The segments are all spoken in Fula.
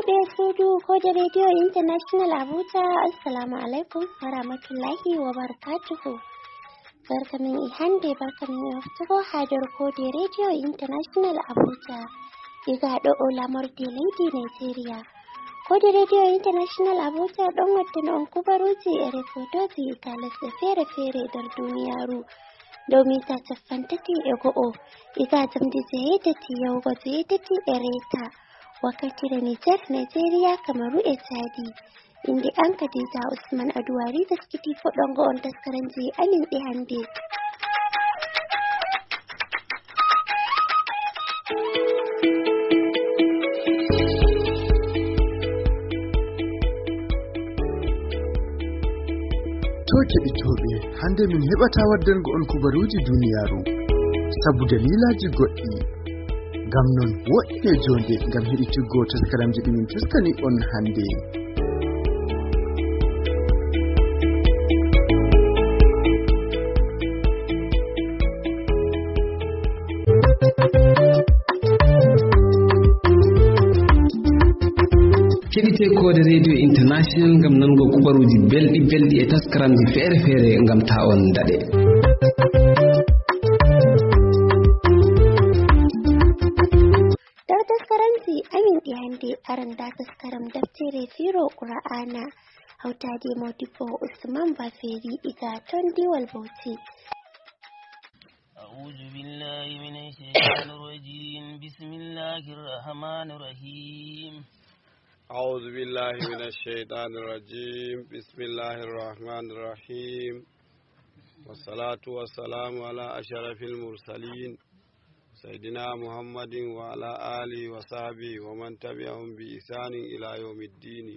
Sukabe Sudu ko da Radio International Abuja. Assalamu alaikum wa rahmatullahi wa barakatuhu. Barkamin ihande barkamin yafturo hajar ko da Radio International Abuja. Iga do olamar da Lady Nigeria. Ko da Radio International Abuja don wata na kubaruti a refotoji kalas da fere-fere dar duniyaru. Domin ta tafantati ego iga zamdi zai da tiyau ba zai da ti ereta. Wakati da Nigeria Kamaru e Chadi indi an Khadija Usman Aduwari da skiti fodon go on taskaranji amin e hande tobe hande min hebata waddan go on kubaruji duniyaru sabu dalilaji goddi gam non woɗɗe jonde gam heɗituggo taskaramji ɗumin taskani on hande keɗite kode radio international gam nango kubaruji belɗi e taskaramji fere gam ta on daɗe amin ɗiyande aranda taskaram daftere firo qur'ana hautade modibbo usman baferi iga ton diwal bauchi أعوذ بالله من الشيطان الرجيم بسم الله الرحمن الرحيم أعوذ بالله من الشيطان الرجيم بسم الله الرحمن الرحيم والصلاة والسلام على أشرف المرسلين سيدنا محمد وعلى آله وصحبه ومن تبعهم بإحسان إلى يوم الدين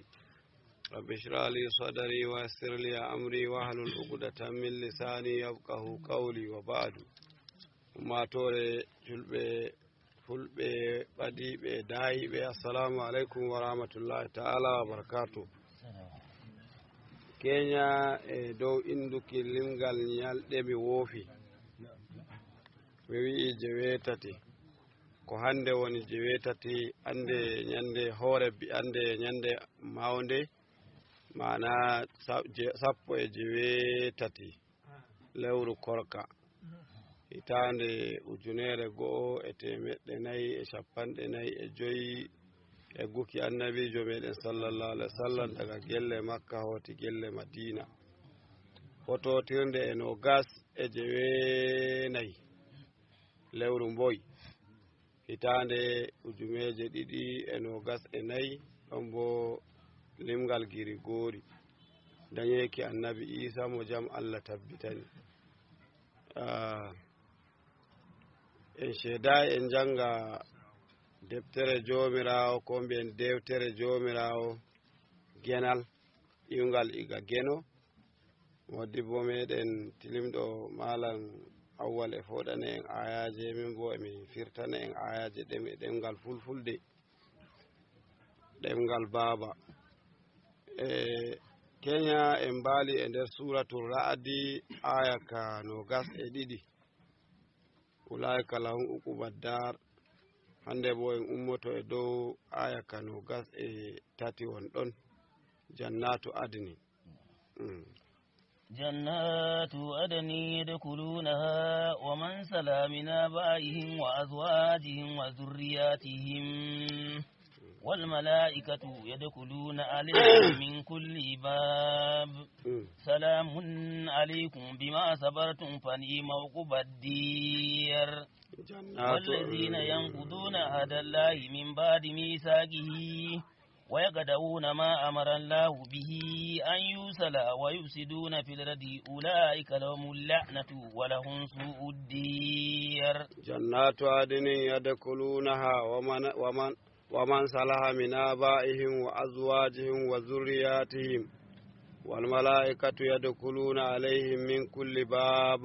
رب اشرح لي صدري ويسر لي أمري واحلل عقدة من لساني يفقهوا قولي وبعد ما توري fulɓe ɓadiɓe dayiɓe assalamu aleykum wa rahmatullahi taala wa barakatuh Kenya e dow induki limgal nyalɗe mi woofi mi wi'i jeweetati ko hande woni jeweetati ande nyande hoore ande nyande mawnde mana sappo e jeweetati lewru korka hitande ujunere go'o e temeɗɗe nayi e capanɗe nayi e joyi e guki annabijo meɗen sallallahu alaihi wasallam daga gelle makka hoti gelle madina fototirde e no gas e jeweenayi lewru mboy hitande ujumeje ɗiɗi e nogas e nayi ɗon bo limgal giri gori dañeki annabi isa mo jam Allah tabbitani en sheda en janga deftere jomirawo ko mbiyen dewtere jomirawo genal iwngal iga geno modibbo meɗen tilimɗo malam awwal e foɗane en ayaje min bo emi firtana en ayaje ɗem e ɗemgal fulfulde ɗemgal baba Kenya en mbali e nder suratul ra'di aya ka nogas e ɗiɗi ulaika lahum uqubad-dar hande bo en ummoto e dow aya ka nogas e tati won ɗon jannatu adni جنات عدن يدخلونها ومن سلم من آبائهم وأزواجهم وذرياتهم والملائكة يدخلون عليهم من كل باب سلام عليكم بما صبرتم فنعم عقبى الدير والذين ينقضون عهد الله من بعد ميثاقه ويقطعون ما أمر الله به أن يوصل ويفسدون في الأرض أولئك لهم اللعنة ولهم سوء الدير جنات عدن يدخلونها ومن صلح من آبائهم وأزواجهم وذرياتهم والملائكة يدخلون عليهم من كل باب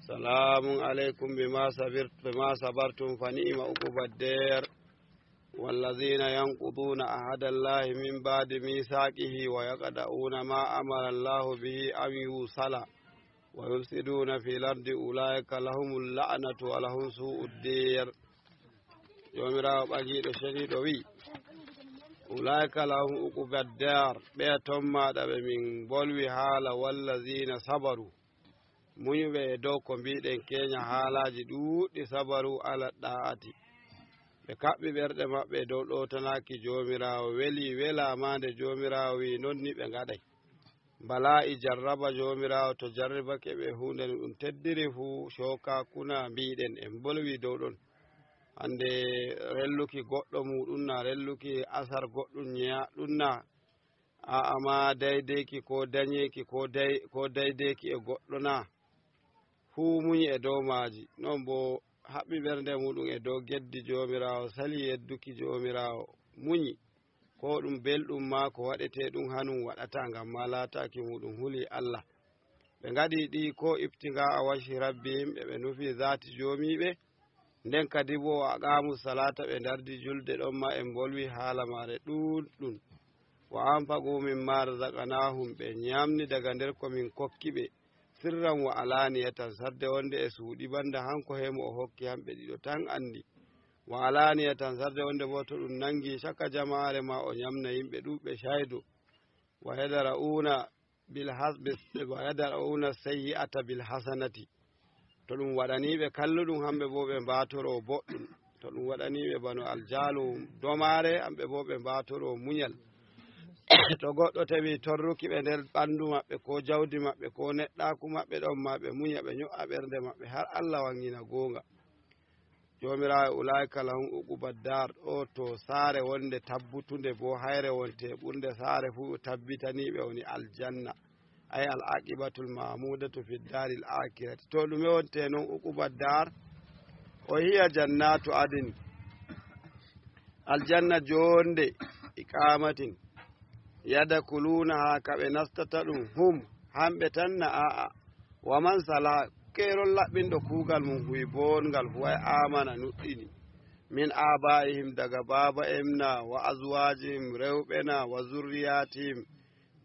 سلام عليكم بما صبرتم فنعم عقبى الدير والذين ينقضون عهد الله من بعد ميثاقه ويقطعون ما أمر الله به أن يوصل ويفسدون في الأرض أولئك لهم اللعنة ولهم سوء الدير jomirawo ɓagiɗo shariɗo wi ulaika lahum uqubad dar ɓe tommaɗa ɓe min bolwi haala wallazina sabaru muñuɓe e dow ko mbiɗen keña haalaji ɗuɗɗi sabaru ala ɗa'ati ɓe kaɓɓi ɓerɗe maɓɓe dow ɗotanaki jomirawo weli welama nde jomirawo wi nonni ɓe gaɗay bala'i jarraba jomirawo to jarribake ɓe hunde no ɗum teddiri fuu shoka kuna mbiɗen en bolwi dow ɗon hande relluki goɗɗo muɗum na relluki asar goɗɗum ñeya ɗum na ama daydeki ko dañeki ko daydeki e goɗɗo na fuu muñi e dow maji non bo haɓɓi ɓernde muɗum e dow geddi jomirawo sali yedduki jomirawo muñi ko ɗum belɗum ma ko waɗete ɗum hanum waɗata ngam ma lataki muɗum huli Allah ɓe gaɗi ɗi ko iftiga a washi rabbi yimɓe ɓe nufi zati jomiɓe nden kadi bo aqamu salata ɓe dardi julde ɗon ma en bolwi haala mare ɗuɗɗum wa anfaqu mimma razaqnahum ɓe ñamni daga nder komin kokki ɓe sirran wa alaniyatan sarde wonde e suuɗi banda hanko hemo o hokki hamɓe ɗiɗo tan andi wa alaniyatan sarde wonde bo to ɗum nangi caka jama'are ma o ñamna yimɓe ɗuɓɓe shaydo wa yadara'una sayyi'ata bil hasanati to ɗum waɗaniɓe kalluɗum hamɓe bo ɓe mbatoro boɗɗum to ɗum waɗaniɓe bano aljalu domare hamɓe bo ɓe mbatoro muñal to goɗɗo tawi torruki ɓe nder ɓandu maɓɓe ko jawdi maɓɓe ko neɗɗaku maɓɓe ɗon ma ɓe muña ɓe ño'a ɓernde maɓɓe har Allah wangina gonga jomirawo ulaika lahum uqubad dar o to saare wonde tabbutunde bo hayre wonte ɓurde saare fu tabbitaniɓe woni aljanna ay al aqibatul mahmudatu fi daril akhirati to ɗume wonte noon uqubad dar o hiya jannatu adin aljanna jonde iqamatin yadkhulunaha kaɓe nastata ɗum hum hamɓe tan na a'a waman sala kerol laɓɓinɗo kuugal mum huwi bongal huway amana nuɗɗini min abaihim daga baba emna wa azwajihim rewɓe na wa zurriyatihim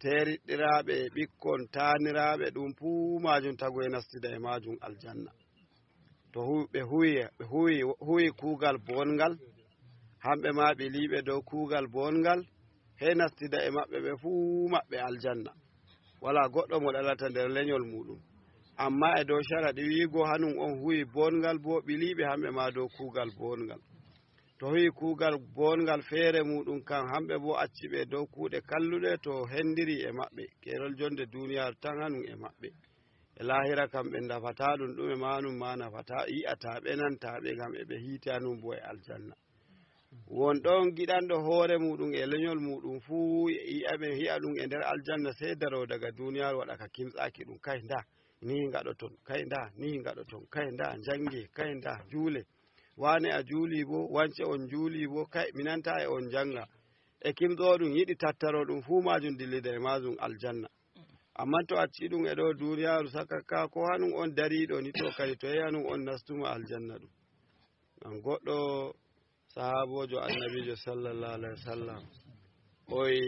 teriɗɗiraɓe ɓikkon taniraɓe ɗum fuu majum tago e nastida e majum aljanna to ɓe huwi kuugal bongal hamɓe ma ɓe liɓe dow kuugal bongal he nastida e maɓɓe ɓe fuu maɓɓe aljanna wala goɗɗo mo ɗalata nder leñol muɗum amma e dow sharaɗi wiigo hanum on huwi bongal bo ɓiliɓe hamɓe ma dow kuugal bongal to huwi kuugal bongal feere muɗum kan hamɓe bo acciɓe dow kuuɗe kalluɗe to hendiri e maɓɓe kerol jonde duniyaru tan hanum e maɓɓe e lahira kam ɓe dafata ɗum ɗume ma hanum ma nafata yi'ataɓe nantaɓe gam eɓe hiite hanum bo e aljanna won ɗon giɗanɗo hoore muɗum e leñol muɗum fuu yi'aɓe hi'a ɗum e nder aljanna sey daro daga duniyaru waɗa ka kimtsaki ɗum kay nda ni gaɗoton kay nda ni gaɗoton kay nda jange kay nda juule wane a juuli bo wance on juuli bo kay minanta e on janga e kimɗo ɗum yiɗi tattaro ɗum fuu majum dillida e majum aljanna amma to acci ɗum e ɗo duniyaru sakaka ko hanum on dariɗo ni to kadi to yehi hanum on nastuma aljanna ɗum ngam goɗɗo sahabojo annabijo sallallahu alaihi wasallam oy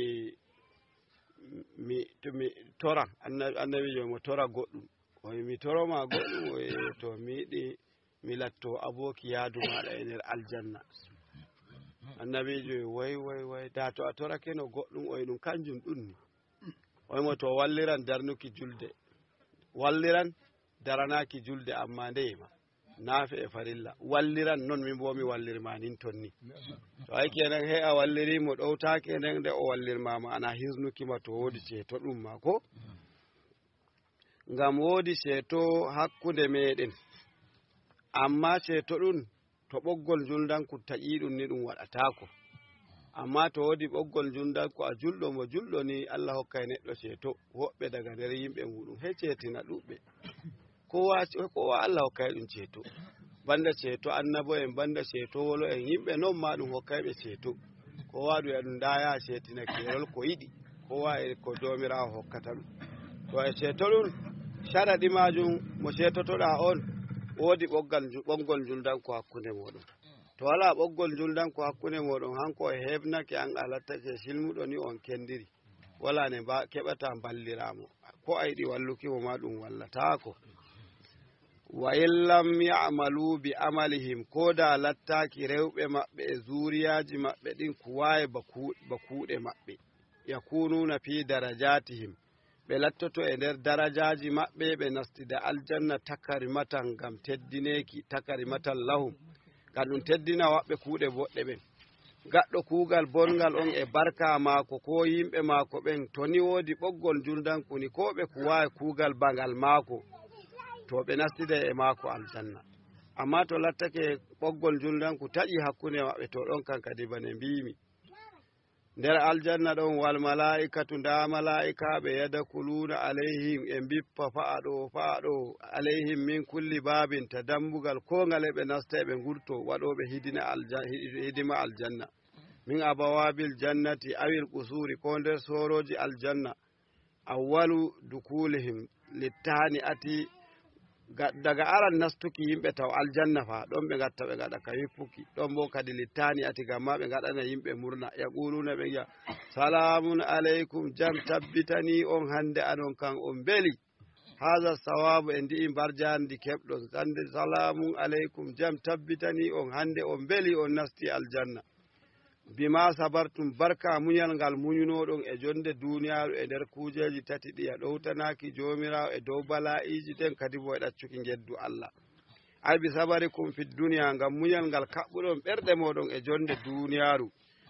mi tora annabijo mo tora goɗɗum oy mi toroma goɗɗum oy to mi yiɗi mi latto aboki yaadu maɗa e nder aljanna annabijo way da to a torake no goɗɗum oy ɗum kanjum ɗum ni oymo to walliran darnuki julde walliran daranaki julde amma ndeyma naafe e farilla walliran non min bo mi wallirma nin ton ni to ay kenan he a wallirimo ɗowtake nden nde o wallirmama ana hisnukima to woodi ceeto ɗum ma ko ngam woodi ceeto hakkunde meɗen amma ceeto ɗum to ɓoggol juldanku taƴi ɗum ni ɗum waɗatako amma to woodi ɓoggol juldanku a julɗo mo julɗo ni Allah hokkay neɗɗo ceeto woɓɓe daga nder yimɓe muɗum he ceetina ɗuɓɓe kowa Allah hokkay ɗum ceeto banda ceeto annabo en banda ceeto wolo en yimɓe non ma ɗum hokkayɓe ceeto kowa ɗum e ɗum daya ceetina kerol ko yiɗi kowa e ko jomirawo hokkata ɗum to e ceeto ɗum sharaɗi majum mo ceetotoɗa on woodi ɓoggol juldanko hakkunde moɗon to wala ɓoggol juldanko hakkunde moɗon hanko e heɓnake an a lattake silmuɗo ni on kendiri wala ne keɓata balliramo ko a yiɗi wallukimo ma ɗum wallatako wa illam ya'malu bi amalihim koda lattaki rewɓe maɓɓe e zuriyaji maɓɓe ɗin kuwaye ba kuuɗe maɓɓe yakununa fi darajatihim ɓe lattoto e nder darajaji maɓɓe ɓe nastida aljanna takarimatan ngam teddineki takarimatan lahum ngam ɗum teddina waɓɓe kuuɗe boɗɗe ɓen gaɗɗo kuugal bongal on e barka maako ko yimɓe maako ɓen to ni woodi ɓoggol juldankuni ko ɓe kuwawi kuugal bangal maako to ɓe nastida e maako aljanna amma to lattake ɓoggol juldanku taƴi hakkunde maɓɓe to ɗon kan kadi bane mbimi nder aljanna ɗon wal mala'ikatu nda mala'ikaɓe yadakuluna alayhim e bippa fa'aɗo alayhim min kulli babin ta dambugal ko ngale ɓe nasta ɓe gurto waɗoɓe hidima aljanna min abawabil jannati awil qusuri ko nder soroji aljanna awwalu dukulihim littani ati daga aran nastuki yimɓe taw aljanna fa ɗon ɓe gatta ɓe gaɗa ka hippuki ɗon bo kadi littani ati gamma ɓe gaɗana yimɓe murna yaquluna ɓe giya salamun aleykum jam tabbitani on hande anon kan on beli haha sawabu e ndi'i mbarjandi keɓɗon hande salamun aleykum jam tabbitani on hande on beli on nasti aljanna bima sabartum barka muñal ngal muñunoɗon e jonde duniyaru e nder kujeji tati ɗiya ɗowtanaki jomirawo e dow bala'iji ɗen kadi bo e ɗaccuki geddu Allah ay bi sabarikum fi duniya ngam muñal ngal kaɓɓuɗon ɓerɗe moɗon e jonde duniyaru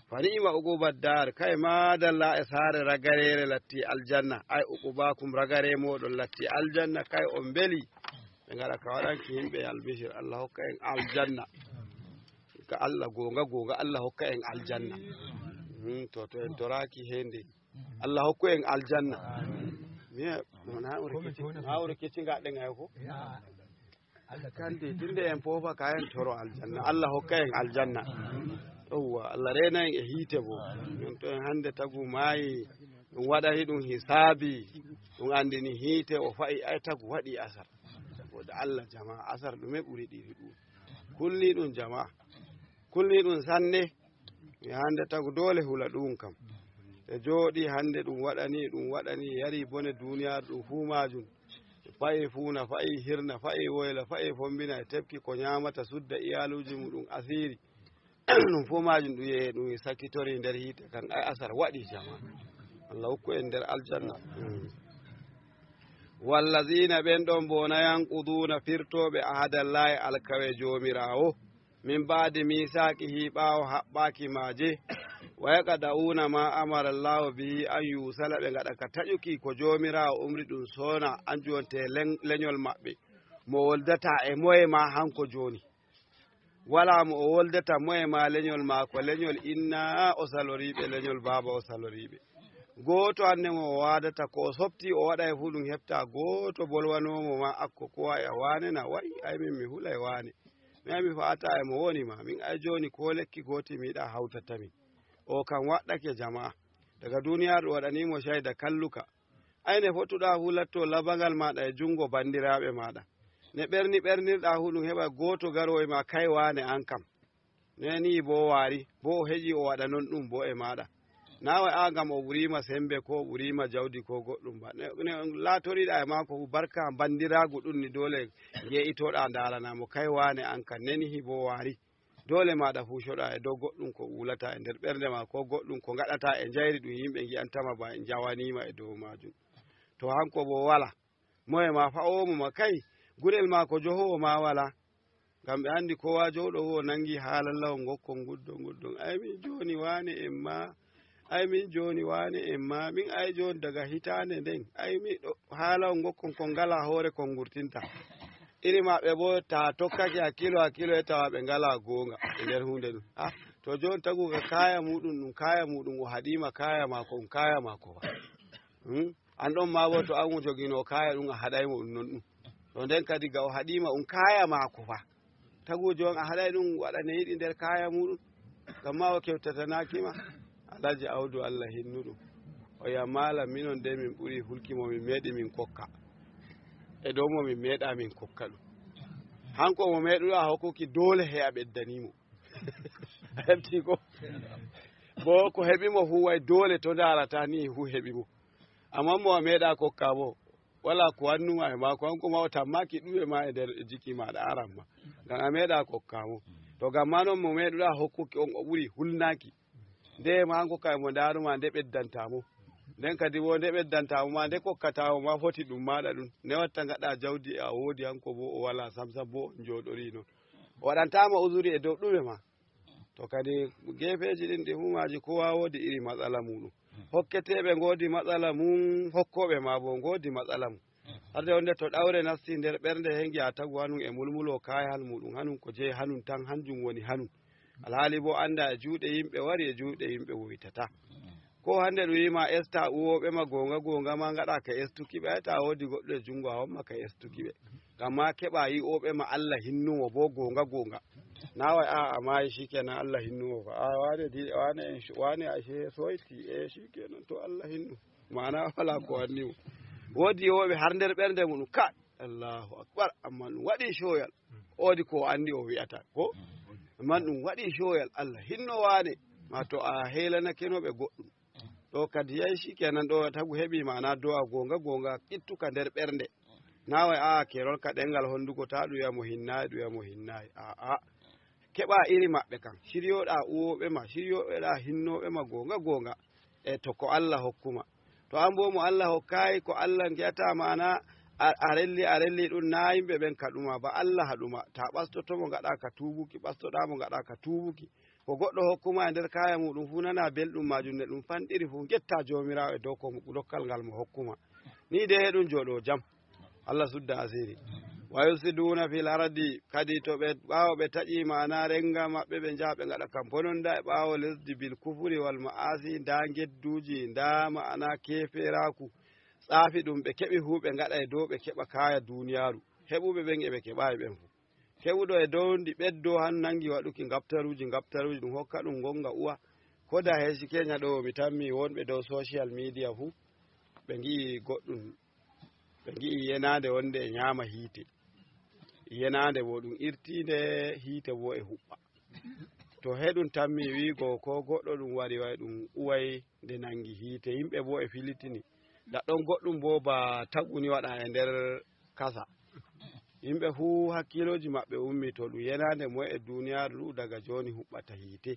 fa ni'ma uqubaddar kay madalla e saare ragarere latti aljanna ay uqubakum ragare moɗon latti aljanna kay on beli ɓe ngaɗa ka waɗanki yimɓe albishir Allah hokka en aljanna ka Allah gonga Allah hokka en aljanna to en toraki hende Allah hokku en aljanna miya na uri kici ngaɗe ngay ko kandi tinde en fofa kayen toro aljanna Allah hokka en aljanna yawwa Allah rena en e hiite bo non to en hande tagu maayi ɗum waɗani ɗum hisabi ɗum andini hiite o fa'i ay tagu waɗi asar saboda Allah jama'a asar ɗume ɓuri ɗiɗi ɗum kulli ɗum jama'a kulli ɗum sanne mi hande tagu dole hula ɗum kam e jooɗi hande ɗum waɗani yari bone duniyaru ɗum fuu majum fa'i fuuna fa'i hirna fa'i woyla fa'i fombina e tefki ko ñamata sudda iyaluji muɗum asiri ɗum fuu majum ɗum yehe ɗum sakkitori nder hiite kan ay asar waɗi jama Allah hokku en nder aljanna wallazina ɓen ɗon bona yanquduna firtoɓe ahadallahi alkawe jomirawo min baadi misaqihi ɓawo haɓɓaki maje wa yaqda'una ma amara Allah bihi an yusala ɓe ngaɗa ka taƴuki ko jomirawo umri ɗum sona anju wonte leñol maɓɓe mo woldata e moye ma hanko joni wala mo o woldata moye ma leñol maako leñol inna o saloriɓe leñol baba o saloriɓe goto hande mo o wadata ko o softi o waɗa e fu ɗum hefta goto bolwanomo ma akko ko wayi a wane na wayi ay min mi hula e wane mi fa'ata e mo woni ma min ay joni ko lekki goti mi yiɗa hawtatami o kam waɗɗake jama'a daga duniyaru waɗanimo shayda kalluka ayne fotuɗa fu latto labangal maɗa e jungo bandiraɓe maɗa ne ɓernirɗa hu ɗum heɓa goto garo e ma kay wane an kam neni bo wari bo o heƴi o waɗa non ɗum bo e maɗa nawa a gam o ɓurima sembe ko ɓurima jawdi ko goɗɗum ba ne latoriɗa e mako fu barka bandiragu ɗum ni dole yeitoɗa daranamo kay wane an kam neni bo wari dole maɗa fucoɗa e dow goɗɗum ko wulata e nder ɓernde ma ko goɗɗum ko gaɗata e jayri ɗum yimɓe gi'antama ba en jawanima e dow majum to hanko bo wala moye ma fa'omo ma kay gurel ma ko johowo ma wala ngam ɓe andi kowa jowɗo hu o nangi haalallahol gokkon guddon ay min joni wane en ma ay min joni wane en ma min ay joni daga hitande nden ay mi haalahol gokkon kon ngala hoore kon gurtinta iri maɓɓe bo ta tokkake hakkilo e tawa ɓe ngala gonga e nder hunde ɗum to joni taguga kaya muɗum o haɗima kaya mako ɗum kaya mako ba an ɗon ma bo to an jogino kaya ɗum a haɗaymo ɗum non ɗum to nden kadi ga o haɗima kaya mako fa tagu joni a haɗay ɗum waɗane yiɗi nder kaya muɗum ngam ma o kewtatanakima alaji awdu Allah hinnuɗum o ya malam minon de min ɓuuri hulkimo min meeɗi min kokka e dow mo min meeɗa min kokka ɗum hanko mo meeɗuɗa hokkuki dole he a ɓeddanimo a hefti ko bo ko heɓimo fu way dole to darata ni hu heɓimo amma mo a meeɗa kokka bo wala ko wannuma e mako an kuma o tammaki ɗume ma e nder jiki maɗa aran ma ngam a meeɗa kokkamo to gam ma noon mo meeɗuɗa hokkuki on o ɓuuri hulnaki nde ma an kokka mo daruma nde ɓeddantamo nden kadi bo nde ɓeddantamo ma nde kokkatamo ma foti ɗum maɗa ɗum ne watta gaɗa jawdi a woodi hanko bo o wala samsam bo on joɗori noon o waɗantama usuri e dow ɗume ma to kadi gefeji ɗin ɗi fumaji kowa woodi iri matsala muɗum hokketeɓe godi matsala mum hokkoɓe ma bo godi matsala mum harde wonde to ɗawre nasti nder ɓernde hengi a tagu hanum e mulmulo kayal muɗum hanum ko jeeyi hanum tan hanjum woni hanum alhaali bo anda e juuɗe yimɓe wari e juuɗe yimɓe woytata ko hande ɗum wima esta uwoɓe ma gonga ma gaɗa ka estukiɓe ay ta woodi goɗɗo e jungo a homma ka estukiɓe ngam ma keɓa yi'oɓe ma Allah hinnuwo bo gonga nawai a amayi shikenan Allah hinnuwo ko a wane ashe soyti e shikenan to Allah hinnu mana wala ko wannimo woodi yi'oɓe har nder ɓernde muɗum ka Allahu akbar amma ɗum waɗi shoyal oodi ko andi o wi'ata ko man ɗum waɗi shoyal Allah hinno wane ma to a helanakenoɓe goɗɗum ɗo kadi yahi shikenan ɗo tagu heɓi mana do'a gonga ittuka nder ɓernde nawai a kerol ka ɗengal hondugo ta ɗum wiya mo hinnayi aa keɓa iri maɓɓe kam shiryoɗa uwoɓe ma shiryoɓeɗa hinnoɓe ma gonga e to ko Allah hokkuma to an bo mo Allah hokkayi ko Allah giyata mana a relli ɗum na yimɓe ɓen kaɗuma ba Allah haɗuma ta ɓastotomo gaɗa ka tubuki ɓastoɗamo gaɗa ka tubuki ko goɗɗo hokkuma e nder kaya muɗum fu nana belɗum majum ne ɗum fanɗiri fu getta jomirawo e dow ko dokkal ngal mo hokkuma ni de heɗum joɗo jam Allah sudda asiri wa yusiduna fil ardi kadi to ɓe ɓawo ɓe taƴi mana renga maɓɓe ɓe jaha ɓe gaɗa kam bononda e ɓawo lesdi bil kufuri wal ma'asi nda gedduji nda ma'ana keferaku tsafi ɗum ɓe keɓi fu ɓe gaɗa e dow ɓe keɓa kaya duniyaru heɓuɓe ɓen eɓe keɓayi ɓen fu heɓuɗo e dow ndi ɓeddo han nangi waɗuki gabtaruji ɗum hokka ɗum gonga uwa koda heesi Kenya ɗo mi tammi wonɓe dow social media fu ɓe gi'i goɗɗum ɓe gi'i yenade wonde e nyama hiite yenade bo ɗum irtinde hiite bo e huɓɓa to heɗum tammi wigo ko goɗɗo ɗum wari way ɗum uway nde nangi hiite yimɓe bo e filitini daɗɗon goɗɗum bo ba taguni waɗa e nder kasa yimɓe fu hakkiloji maɓɓe ummi to ɗum yenade moy e duniyaru ɗu daga joni huɓɓata hiite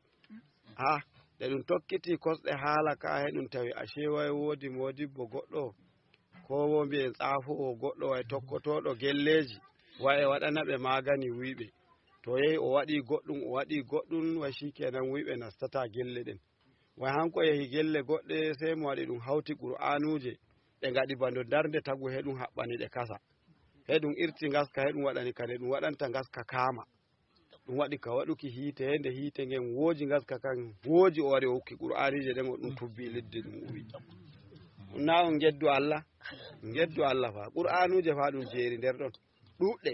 nde ɗum tokkiti kosɗe haala ka heɗum tawi ashe way woodi modibbo goɗɗo ko bo mbiyen tsafowo goɗɗo way tokkotoɗo gelleji way waɗana ɓe magani wiɓe to yehi o waɗi goɗɗum way shikenan wiɓe nastata gelle ɗen way hanko yehi gelle goɗɗe sey mo waɗi ɗum hawti qur'anuje ɓe gaɗi bando darde tagu heɗum haɓɓani ɗe kasa heɗum irti gaska heɗum waɗani kane ɗum waɗanta gaska kama ɗum waɗi ka waɗuki hiite hende hiite ngen wooji gaska kan wooji o wari o hokki qur'anije ɗen o ɗum tubbi liddi ɗum uwi na on geddu Allah fa qur'anuje fa ɗum jeeri nder ɗon ɗuɗɗe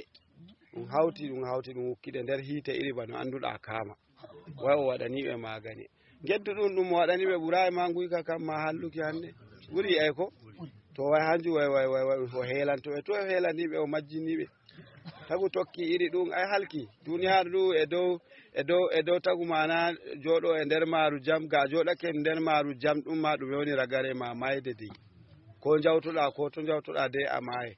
ɗum hawti ɗum hokkiɗe nder hiite iri bano anduɗa kama way o waɗaniɓe magani geddu ɗum o waɗaniɓe ɓuurayi ma guyka kam ma halluki hande ɓuuri ay ko to way hanju way o heelantoɓe to e heelaniɓe o majjiniɓe tagu tokki iri ɗum ay halki duniyaru ɗu e dow tagu mana joɗo e nder maru jam ga joɗake nder maru jam ɗum ma ɗum woni ragare ma mayde dey ko jawtuɗa ko to jawtuɗa de a maye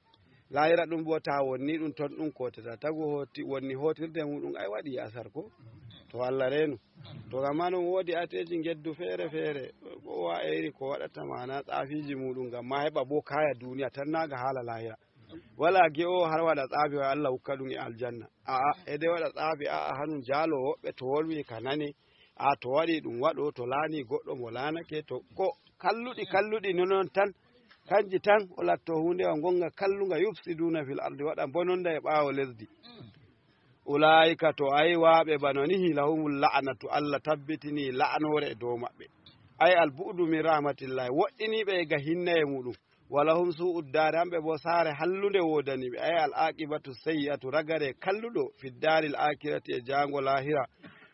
lahira ɗum bo ta wonni ɗum ton ɗum koteta tagu wonni hotirde muɗum ay waɗi asar ko to Allah renu to gamma non woodi ateji geddu feere ko wa eri ko waɗata mana tsafiji muɗum ngam ma heɓa bo kaya duniya tan naga haala lahira wala ge'o har waɗa tsafi wa Allah hukka ɗum e aljanna ede waɗa tsafi hanum jaalo woɓɓe to wolwi ka nane to waɗi ɗum waɗo to laani goɗɗo mo laanake to ko kalluɗi nonon tan kanji tan o latto hunde wa gonga kallunga yufsiduna fil ardi waɗa bononda e ɓaawo lesdi ulaika to ay waaɓe bano nihi lahumul la'natu Allah tabbitini la'anore e dow maɓɓe ay albu'du min rahmatillahi woɗɗiniɓe ga hinna e muɗum walahum su'uddari hamɓe bo saare hallude wodaniɓe ay al aqibatu sayyi'atu ragare kalluɗo fiddaril akirati e jango lahira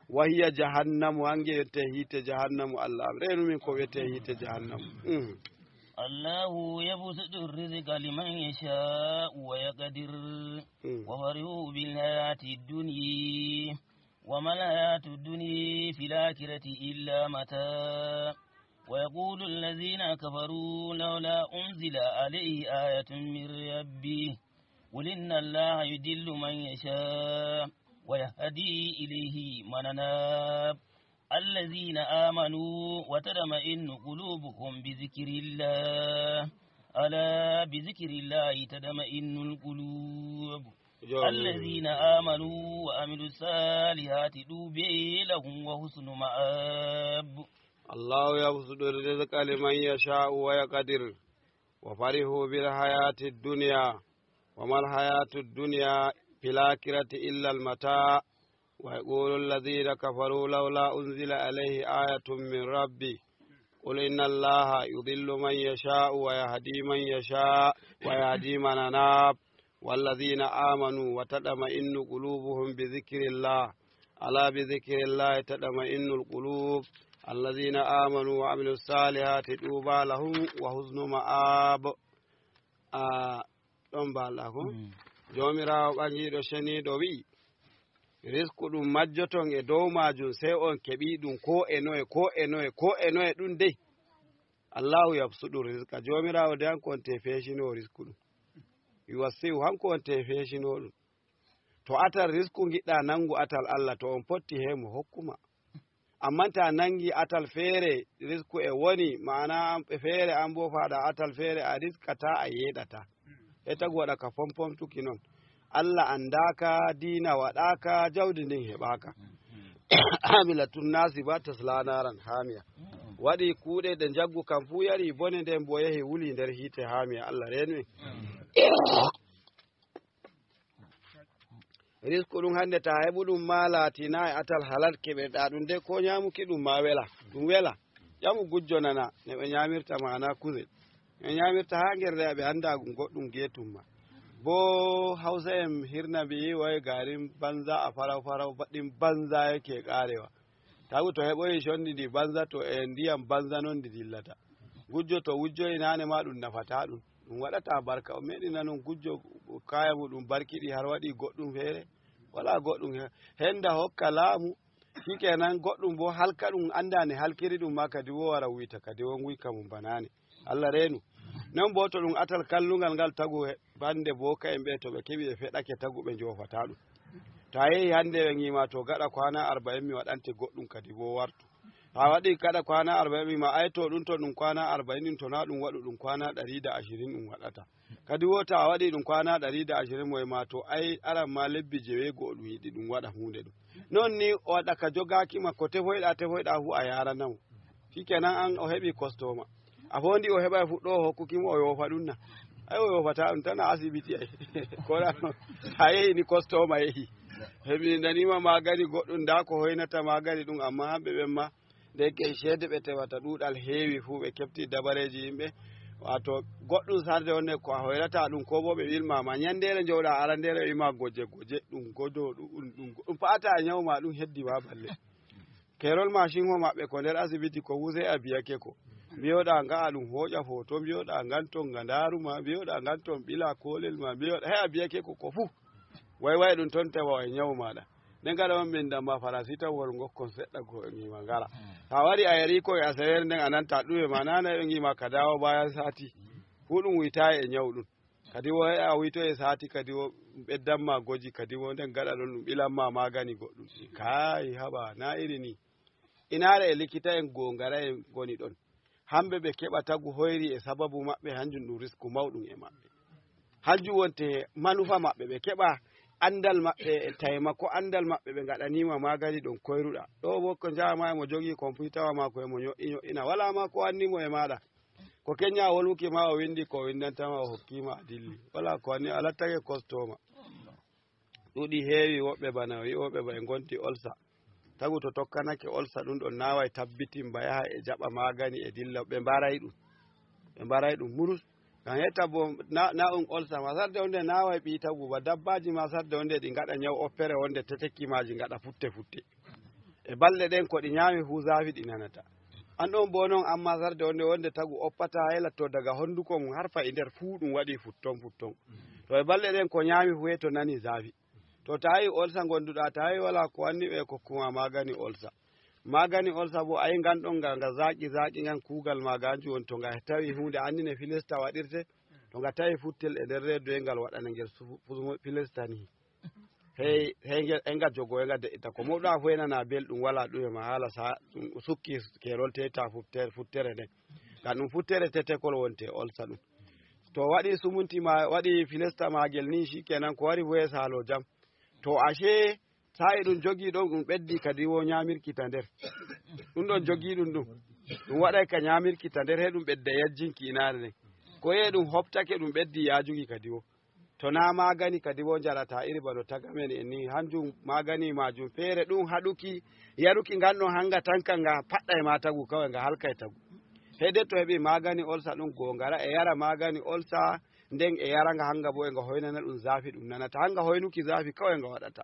wahiya jahannamu hange wiyete hiite jahannamu Allah renu min ko wiyete hiite jahannamu الله يبسط الرزق لمن يشاء ويقدر وفرحوا بالحياة الدنيا وما الحياة الدنيا في الآخرة إلا متاع ويقول الذين كفروا لولا أنزل عليه آية من ربه قل إن الله يضل من يشاء ويهدي إليه من أناب الذين آمنوا وتطمئن قلوبهم بذكر الله ألا بذكر الله تطمئن القلوب الذين آمنوا وعملوا الصالحات طوبى لهم وحسن مآب الله يبسط الرزق لمن يشاء ويقدر وفرحوا بالحياة الدنيا وما الحياة الدنيا في الآخرة إلا المتاع ويقول الذين كفروا لولا أنزل عليه آية من ربي قل إن الله يضل من يشاء ويهدي من يشاء ويهدي من أناب والذين آمنوا وتطمئن قلوبهم بذكر الله ألا بذكر الله تطمئن القلوب الذين آمنوا وعملوا الصالحات طوبى لهم وحسن مآب ɗon balako jomirawo ɓangiɗo ceniɗo wi risku ɗum majjoton e dow majum sey on keɓi ɗum ko e noye ɗum dey allahu yabsuɗu risqa jomirawo de hanko on te feeshino risku ɗum yuwassiu hanko on te feeshino ɗum to atal risku giɗɗa nangu atal allah to on potti hemo hokkuma amma ta nangi atal feere risku e woni mana feere an bo faɗa atal feere a riskata a yeɗata e tagu waɗa ka pompomtuki noon allah andaka dina waɗaka jawdi ndin heɓaka hamilatun nasi ba taslanaran hamiya waɗi kuuɗe ɗe jaggu kam fuu yari bone nden bo yehi wuli nder hiite hamiya allah renmi risku ɗum hande ta heɓu ɗum ma laatina e atal halal keɓeɗa ɗum de ko ñamuki ɗum ma wela ɗum wela ƴamu gujjo nana ne ɓe ñamirta mana kusel ɓe ñamirta ha ngerde ɓe anda goɗɗum getum ma bo hausa en hirna mbi way garin banza a faraw baɗɗin banza yake ƙarewa tagu to heɓoyi condi ndi banza to e ndiyam banza noon ndi dillata gujjo to wujjoyi nane ma ɗum nafata ɗum waɗata barka o meɗina noon gujjo kaya muɗum barkiɗi har waɗi goɗɗum feere wala goɗɗum henda hokka laamu shikenan goɗɗum bo halka ɗum andane halkiri ɗum ma kadi wo wara wuyta kadi wo guyka mum banane allah renu non bo to ɗum atal kallungal ngal tagu bande boka en ɓe to ɓe keɓi ɓe feɗake tagu ɓe jofata ɗum ta yehi hande ɓe gima to gaɗa kwana 40 mi waɗante goɗɗum kadi bo wartu ha waɗi gaɗa kwana 40 mi ma ay to ɗum to ɗum kwana 40 ɗin to na ɗum waɗu ɗum kwana 120 ɗum waɗata kadi wo ta waɗi ɗum kwana 120 moye ma to ay aran ma lebbi jeweego ɗum yiɗi ɗum waɗa hunde ɗum non ni o waɗa ka jogakima ko tefoyɗa fu a yaranamo shikenan an o heɓi kostoma a fondi o heɓa fuɗɗo o hokkukimo o yofa ɗum na ay o yofata ɗum tan a asibiti ay koɗa a yehi ni kostoma yehi heɓi nanima magani goɗɗum nda ko hoynata magani ɗum amma hamɓe ɓen ma nde ke ceede ɓe tewata ɗuɗal heewi fuu ɓe kefti dabareji yimɓe wato goɗɗum sarde onne ko a hoyrata ɗum ko bo ɓe wilmama ñandere jowɗa arandere wima goje ɗum godo ɗum fa'ata a ñawma ɗum heddi ma balle kerol machine ho maɓɓe ko nder asibiti ko wuse a biyake ko mbiyoɗa nga'a ɗum hoƴa foto mbiyoɗa nganton gandaruma mbiyoɗa nganton ɓila kolel ma mbiyoɗa he a biyake ko fuu way ɗum ton tewa e ñawu maɗa nden gaɗa on ɓen damma parasitamol gokkon seɗɗa ko ɓe gima ngara ha waɗi a yari koye asawere nden a nanta ɗume ma nana ɓe gima ka dawo bayan sati fu ɗum wuytayi e ñawu ɗum kadi wo a wuyto e sati kadi wo ɓeddanma goji kadi wo nden gaɗa ɗon ɗum ɓilanma magani goɗɗum kayi haɓa na iri ni inare e likita en go ngara en goni ɗon hamɓe ɓe keɓa tagu hoyri e sababu maɓɓe hanjum ɗum risku mawɗum e maɓɓe hanjum wonte manufa maɓɓe ɓe keɓa andal maɓɓe e taimako andal maɓɓe ɓe gaɗanima magani ɗon koyruɗa ɗo bo ko jama emo jogui computawa mako emo ño'ina wala ma ko wannimo e maɗa ko keña wolwuki ma o windi ko windantama o hokkima a dilli wala ko wanni a lattake kostoma ɗuɗi heewi woɓɓe bana wi woɓɓe ba e gonti olsa tagu to tokkanake olsa ɗum ɗon nawai tabbitin ba yaha e jaɓa magani e dilla ɓe mbaray ɗum murus kan hetta bo na on olsa ma sarde wonde nawai ɓi tagu ba dabbaji ma sarde wonde ɗi gaɗa ñaw oppere wonde tetekkimaji gaɗa futte e balɗe ɗen ko ɗi ñaami fu zafi ɗi nanata an ɗon bo noon amma sarde wonde tagu oppata haylatto daga honduko mum har fa'i nder fuu ɗum waɗi futton to e balɗe ɗen ko ñaami fu to nani zafi to tawi olsa gonduɗa tawi wala ko wanni ɓe kokkuma magani olsa magani olsa bo ayi ganɗon nga zaki ngan kugal maga hanjum woni to nga tawi hunde andine filista waɗirte to nga tawi futtel e nder reedu e ngal waɗana ngel filista ni hey nga jogo e nga de'ita ko moɗa fo enana belɗum wala ɗum e ma haala sa ɗum sukki kerol teta futtere nden ngam ɗum futtere tetekol wonte olsa ɗum to waɗi sumunti ma waɗi filista magel ni shikenan ko wari boye salo jam to ashe sa'i ɗum jogi ɗon ɗum ɓeddi kadi wo nyamirkita nder ɗum ɗon jogi ɗum waɗay ka nyamirkita nder he ɗum ɓedda yajjinki inare nden ko ye ɗum hoftake ɗum ɓeddi yajugi kadi wo to na magani kadi wo jarata iri bano tagamen en ni hanjum magani majum feere ɗum haɗuki yaruki nganɗon hanga tanka nga paɗɗa e ma tagu kawai nga halka e tagu hede to heɓi magani olsa ɗum gongara e yara magani olsa nden e yara nga hanga bo e nga hoynana ɗum zafi ɗum nanata hanga hoynuki zafi kawai nga waɗata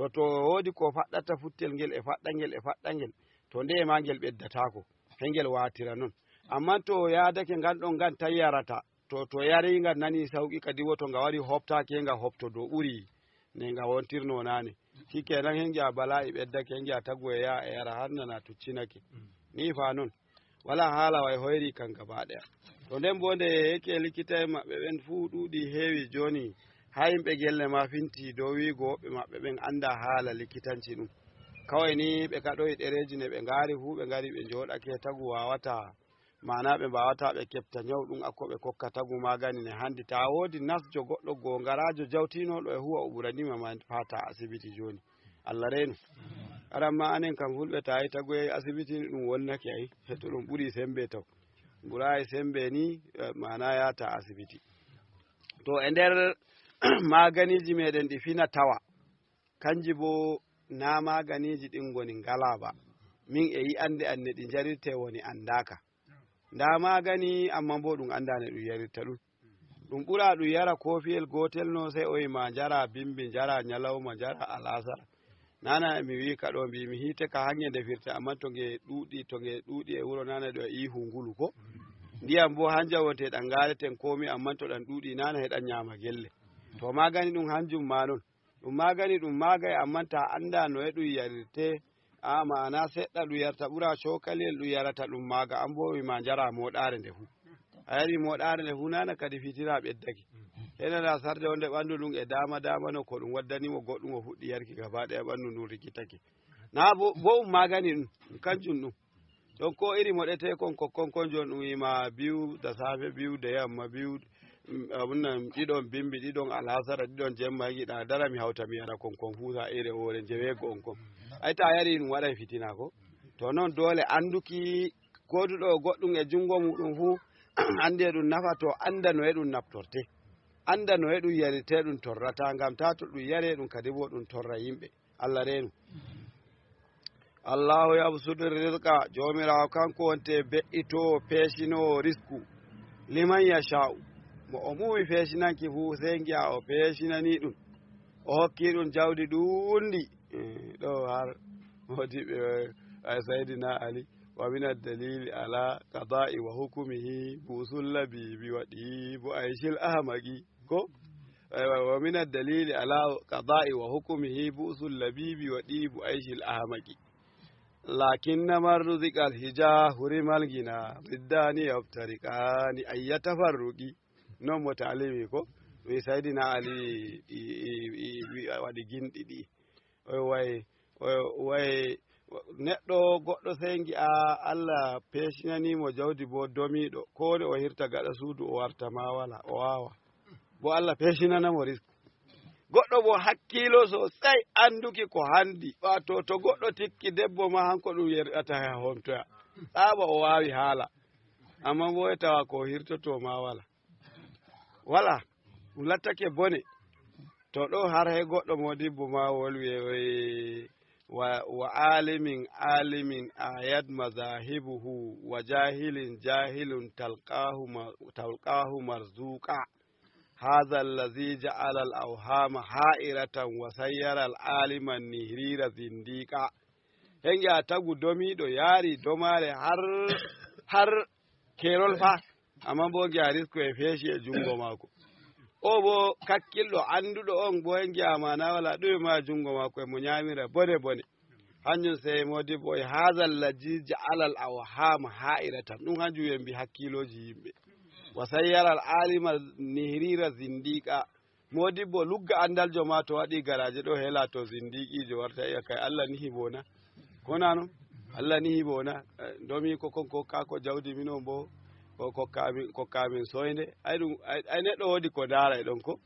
to wodi ko faɗɗata futtel ngel e faɗɗangel to nde ma ngel ɓeddatako he ngel watira non amma to yadake nganɗon ngan tan yarata to yari nga nani sauki kadi wo to nga wari hoftake nga hofto dow ɓuri ne nga wontirno nane shikenan he ngiya bala'i ɓeddake he ngiya tagu e yaha e yara har nana tuccinake ni fa non wala haala way hoyri kan gaba ɗaya to nden bo nde yeke likita e maɓɓe ɓen fuu ɗuuɗi heewi joni ha yimɓe gelle ma finti dow wiigo woɓɓe maɓɓe ɓen anda haala likitanci ɗum kawai ni ɓe kaɗoyi ɗereji ne ɓe ngaari fuu ɓe ngari ɓe jooɗake tagu wawata mana ɓe mbawata ɓe keɓta nyawɗum akko ɓe kokka tagu magani ne handi ta woodi nasjo goɗɗo gongarajo jawtinoɗo e huwa o ɓuranima ma fata asibiti joni Allah renu aran ma anen kam fulɓe tawi tagu e asibiti ni ɗum wonnake ayi to ɗum ɓuuri sembe taw ɓurayi sembe ni mana yata asibiti to e nder maganiji meɗen ɗi fina tawa kanji bo na maganiji ɗin goni ngala ba min e yi ande anne ɗi jarirte woni andaka nda magani amma bo ɗum andane ɗum yarirta ɗum ɓura ɗum yara kofiyel gotel no sai o yima jara bimbi jara nyalawma jara alasara nana mi wi ka ɗo mbimi hite ka hange defirte amma to nge ɗuuɗi e wuro nana ɗo ihu ngulu ko ndiyam bo hanja wonte ɗan gareten komi amma to ɗan ɗuuɗi nana heɗan nyama gelle to magani ɗum hanjum ma non ɗum magani ɗum magay amma ta anda no e ɗum yarirte a mana seɗɗa ɗum yarta ɓura cokaliyel ɗum yarata ɗum maga an bo wima jara moɗare nde fu a yari moɗare nde fu nana kadi fitina ɓeddake henana sarde wonde ɓandu ɗum e dama no ko ɗum waddanimo goɗɗum o fuɗɗi yarki gaba ɗaya ɓandu ndun rikitake na bo magani ɗum kanjum ɗum donc ko iri moɗete kon jon ɗum wima biyu da safe biyu da yamma biyu abunnan ɗiɗon bimbi ɗiɗon alasara ɗiɗon jemma giɗa dara mi hawta mi yara kon fuusa ire ore jewego on kon ay ta yari ɗum waɗay fitina ko to noon dole anduki goduɗo goɗɗum e jungo muɗum fuu ande ɗum nafa to anda no e ɗum naftorte anda no e ɗum yarite ɗum torrata ngam ta to ɗum yare ɗum kadi bo ɗum torra yimɓe Allah renu Allahu yabsutu rizqa jomirawo kanko wonte be'ito peesino risku liman yasha'u mo o muwi feesinanki fuu sey ngiya o feesinani ɗum o hokki ɗum jawdi ɗuundi ɗo har modiɓe saydina ali wa min addalili ala qada'i wa hukumihi busul labibi waɗi bu aishil ahmaqi ko wa min addalili ala qada'i wa hukumihi busul labibi waɗi bu aishil ahmaqi lakinna marruziqa alhija hurimal gina biddani yaftariqani ayyatafarruqi non mo talimi ko wi saydina ali waɗi ginɗi ɗi way neɗɗo goɗɗo sey ngi'a Allah peesinanimo jawdi bo domiɗo ko nde o hirta gaɗa suudu o warta ma wala o wawa bo Allah peesinanamo risque goɗɗo bo hakkilo sosai anduki ko handi wato to goɗɗo tikki debbo ma hanko ɗum yerɗata ha homtoya ɗaɓa o wawi haala amma bo e tawa ko hirtoto ma wala ɗum lattake bone to ɗo har he goɗɗo modibbo ma wolwi wa alimin ayat mazahibuhu wa jahilun talqahu marzuqa hadha allazi ja'ala al-awhama ha'iratan wa sayyara al-alima nihrira zindiqa henga tagu domiɗo yaari domare har kerol fa amma bo gyaris ko e feeshi e jungo mako o bo kakkilɗo anduɗo on bo hengi amana wala ɗume ma jungo mako e mo nyamira bone hanjum sey modibbo e hadal ladji ja'alal awham ha'iratan ɗum hanjum yembi hakkiloji yimɓe wa sayyaral alima nihrira zindiqa modibbo lugga andaljo ma to waɗi garaje ɗo hela to zindiqijo warta iya kay Allah nihi bona kona non Allah nihi bona domi ko konko kako jawdi minon bo kokkamin soyde ay neɗɗo woodi ko daara e ɗon ko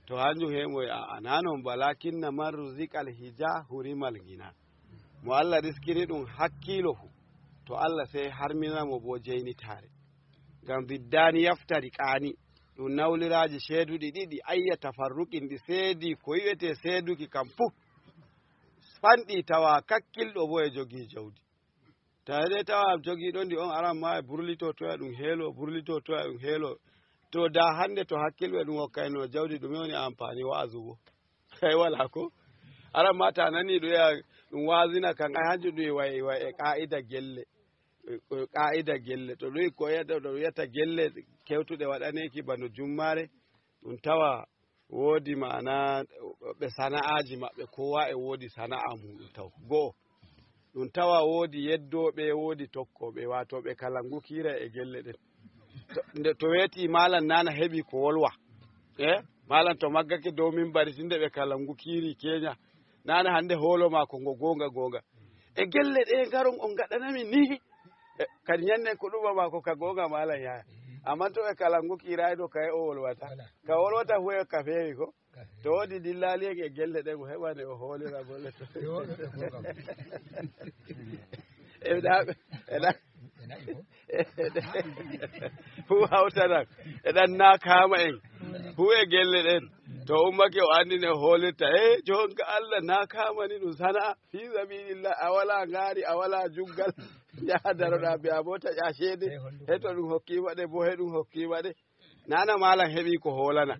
to hanjum hemo a nanon balakinna man ruzikal hija hurimal gina mo Allah riskini ɗum hakkilo fu to Allah sey harminamo bo jeynitare ngam biddani yaftari qani ɗum nawliraji seeduɗi ɗiɗi ayya tafarruqin ɗi seedi ko yi'ete seeduki kam fuf fanɗi tawa kakkilɗo bo e jogii jawdi tawde tawa jogiiɗo ndi on aran ma e burlito toya ɗum heelo burlito toya ɗum heelo to da hande to hakkilɓe ɗum hokkayno jawdi ɗum woni amfani wa'azu bo ay wala ko aran ma ta nani ɗo ya ɗum wasina kan ay hanjum ɗum way e qa'ida gelle to ɗum ko yata ɗo wiyata gelle kewtuɗe waɗaneki bano jummare ɗum tawa woodi mana ɓe sana'aji maɓɓe kowa e woodi sana'a muɗum taw go'o ɗum tawa woodi yeddoɓe woodi tokkoɓe wato ɓe kala ngukira e gelle ɗen to weeti malan nana heɓi ko wolwa malan to maggake dow min bari tinde ɓe kala ngukiri keña nana hande hoolo ma ko ngo gonga e gelle ɗe garon on gaɗanamin ni kadi ñannen ko ɗuma ma ko ka gonga malan yaya amma to ɓe kala ngukira ɗo kaye o wolwata ka wolwata huwe ka feewi ko to woodi dillali e gelle ɗe ko heɓane o hoolira golle to hu hawtanan eɗan nakama en hu e gelle ɗen to ummake o andine hoolirta jonka Allah nakamani ɗum sana'a fi sabilillah a wala ngaari a wala juggal yaha daroɗa biya bo taƴa ceede he to ɗum hokkima ɗe bo he ɗum hokkima ɗe nana malam heɓi ko hoolana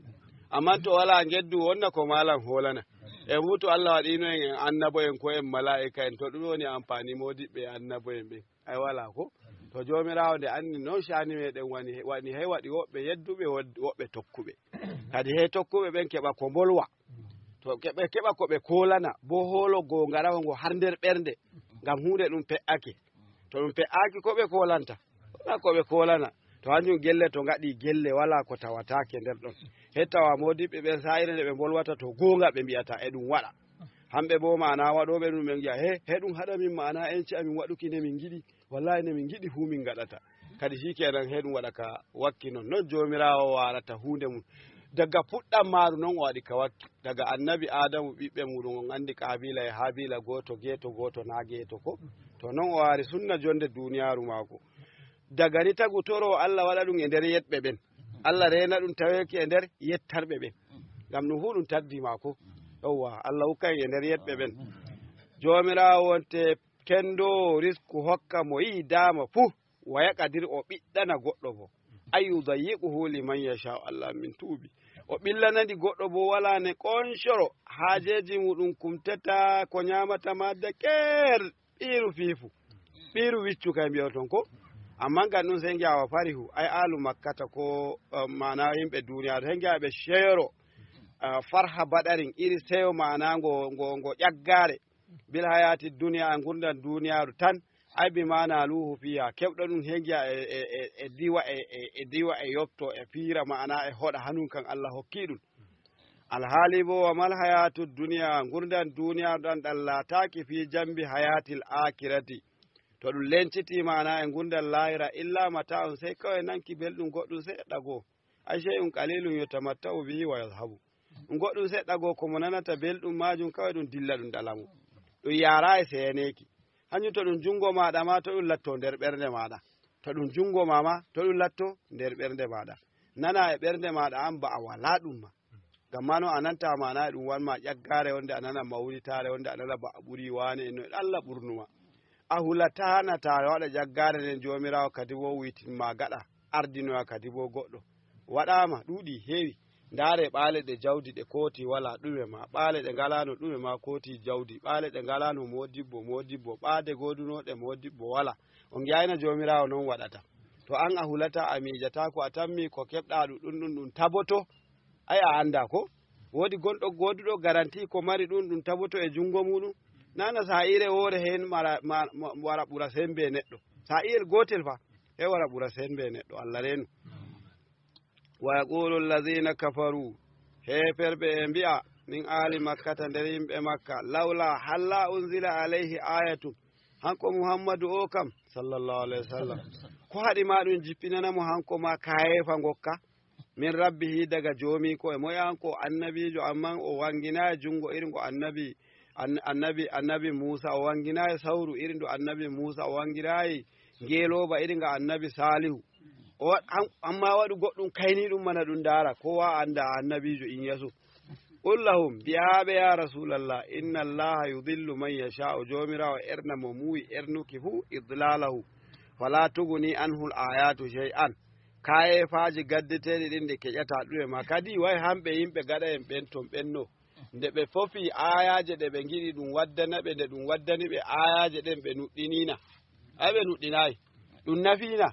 amma to wala geddu wonna ko malam hoolana e fu to Allah waɗino en annabo en ko en mala'ika en to ɗum woni amfani modiɓɓe annabo en ɓen ay wala ko to jomirawo nde anni noon shani meɗen wani hay waɗi woɓɓe yedduɓe woɓɓe tokkuɓe kadi hey tokkuɓe ɓen keɓa ko bolwa to keɓa ko ɓe koolana bo hoolo go ngarawo ngo har nder ɓernde ngam hunde ɗum pe'ake to ɗum pe'aki ko ɓe koolanta wala ko ɓe koolana to hanjum gelle to ngaɗi gelle wala ko tawatake nder ɗon hettawa modiɓɓe ɓen sa'ire nde ɓe bolwata to gonga ɓe mbiyata e ɗum waɗa hamɓe bo mana waɗoɓe ɗum ɓe giya he ɗum haɗa min mana enci amin waɗuki nde min giɗi wallahi nde min giɗi fu min gaɗata kadi shikenan he ɗum waɗa ka wakki non jomirawo warata hunde mum daga puɗɗam maru noon o waɗi ka wakki daga annabi adamu ɓiɓɓe muɗum on andi kabila e habila goto goto na geeto ko to noon o wari sunna jonde duniyaru mako daga ni tagu toro Allah waɗa ɗum e nder yetɓe ɓen Allah rena ɗum taweki e nder yettarɓe ɓen ngam ɗum fu ɗum taddi mako yawwa Allah hukkai e nder yetɓe ɓen jomirawo wonte kendo risku hokka mo yi dama fuu waya kadir o ɓiɗɗana goɗɗo bo ayudayiquhu liman yasha Allah min tuubi o ɓillanadi goɗɗo bo wala ne konshoro haajeji muɗum kumtata ko ñamata madda ker ɓiiru fiifu ɓiiru wiccu kay mbiyaton ko amma ngam ɗum sey ngiyawa farihu ay alu makkata ko mana yimɓe duniyaru sey ngiyawa ɓe sheero farha baɗarin iri seyo mana ngo ƴaggare bil hayati duniya e gurdan duniyaru tan ay bi mana luhu fiya keɓɗo ɗum hengiya e diwa e yotto e fiira mana e hoɗa hanun kan Allah hokki ɗum alhaali bo wa mal hayatu duniya gurdan duniyaru ɗan ɗan lataki fi jambi hayatil akirati to ɗum lenciti mana e gurdal lahira illa mata on sey kawai nanki belɗum goɗɗum seɗɗa goo ay shey'un qalilum yotamatta'u bihi wa yadhabu ɗum goɗɗum seɗɗa goo komo nanata belɗum majum kawai ɗum dilla ɗum ɗalamu ɗum yara e seyaneki hanjum to ɗum jungo maɗa ma to ɗum latto nder ɓernde maɗa to ɗum jungo mama to ɗum latto nder ɓernde maɗa nana e ɓernde maɗa an ba a wala ɗum ma ngam ma no a nanta mana e ɗum wanma ƴaggare wonde a nana mawritare wonde a nana ba a ɓuri wane e no Allah ɓurnuma a hulata nata waɗa ƴaggare nden jomirawo kadi bo witinma gaɗa ardinoya kadi bo goɗɗo waɗama ɗuuɗi heewi ndaare ɓaale ɗe jawdi ɗe kooti wala ɗume ma ɓaale ɗe ngalano ɗume ma kooti jawdi ɓaale ɗe ngalano modibbo ɓaade godunoɗe modibbo wala on giyayna jomirawo noon waɗata to an a hulata a miijata ko a tammi ko keɓɗa ɗum taboto ay a anda ko woodi gonɗo goduɗo garanti ko mari ɗum taboto e jungo muɗum nana sa'ire wore hen wara ɓura sembe neɗɗo sa'iyel gotel fa he wara ɓura sembe neɗɗo Allah renu wa yaqulu allazina kafaru he perɓe e mbi'a min ali makkata nder yimɓe makka lawla halla unzila alayhi ayatun hanko muhammadu o kam sallallahu alayhi wa sallam ko haɗi ma ɗum jippinanamo hanko ma kayefa gokka min rabbihi daga joomi ko e moya hanko annabijo amman o wanginayi jungo irin ko annabi Musa o wanginayi sawru irin ɗo annabi Musa o wangirayi ngeloba irin ga annabi Salihu amma waɗu goɗɗum kayni ɗum mana ɗum dara kowa anda annabijo in yaso qul lahum bi'aɓe ya rasulallah inna allaha yudillu man yasha'u jomirawo erna mo muyi ernuki fu idlalahu fala tuguni anhu al-ayatu shay'an kaye faji gaddeteɗe ɗin ɗe keƴata ɗume ma kadi way hamɓe yimɓe gaɗa en ɓen ton ɓenno nde ɓe fofi ayaje ɗe ɓe giɗi ɗum waddana ɓe nde ɗum waddani ɓe ayaje ɗen ɓe nuɗɗinina ay ɓe nuɗɗinayi ɗum nafina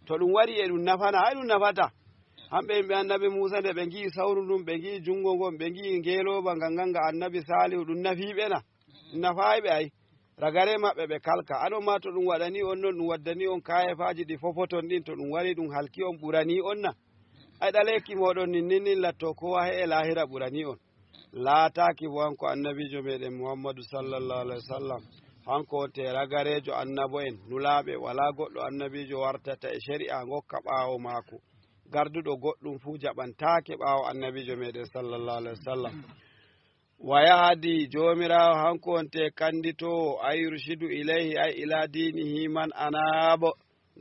to ɗum wari e ɗum nafana ay ɗum nafata hamɓe yimɓe annabi Musa nde ɓe gi'i sawru ɗum ɓe gi'i jungo ngon ɓe gi'i ngeloba nganga annabi Salihu ɗum nafiɓe na ɗum nafayɓe ay ragare maɓɓe ɓe kalka aɗon ma to ɗum waɗani on noon ɗum waddani on kayefaji ɗi fofoton ɗin to ɗum wari ɗum halki on ɓurani on na ay ɗaleki moɗon ninnin latto kowa he e lahira ɓurani on laataki bo hanko annabijo meɗen Muhammadu sallallahu alaihi wasallam hanko te ragarejo annabo en nulaɓe wala goɗɗo annabijo wartata e shari'a gokka ɓawo maako garduɗo goɗɗum fu jaɓantake ɓawo annabijo meɗen sallallahu alaihi wasallam wa yahdi jomirawo hanko wonte kandito ay yurshidu ilayhi ay ila dinihi man anabo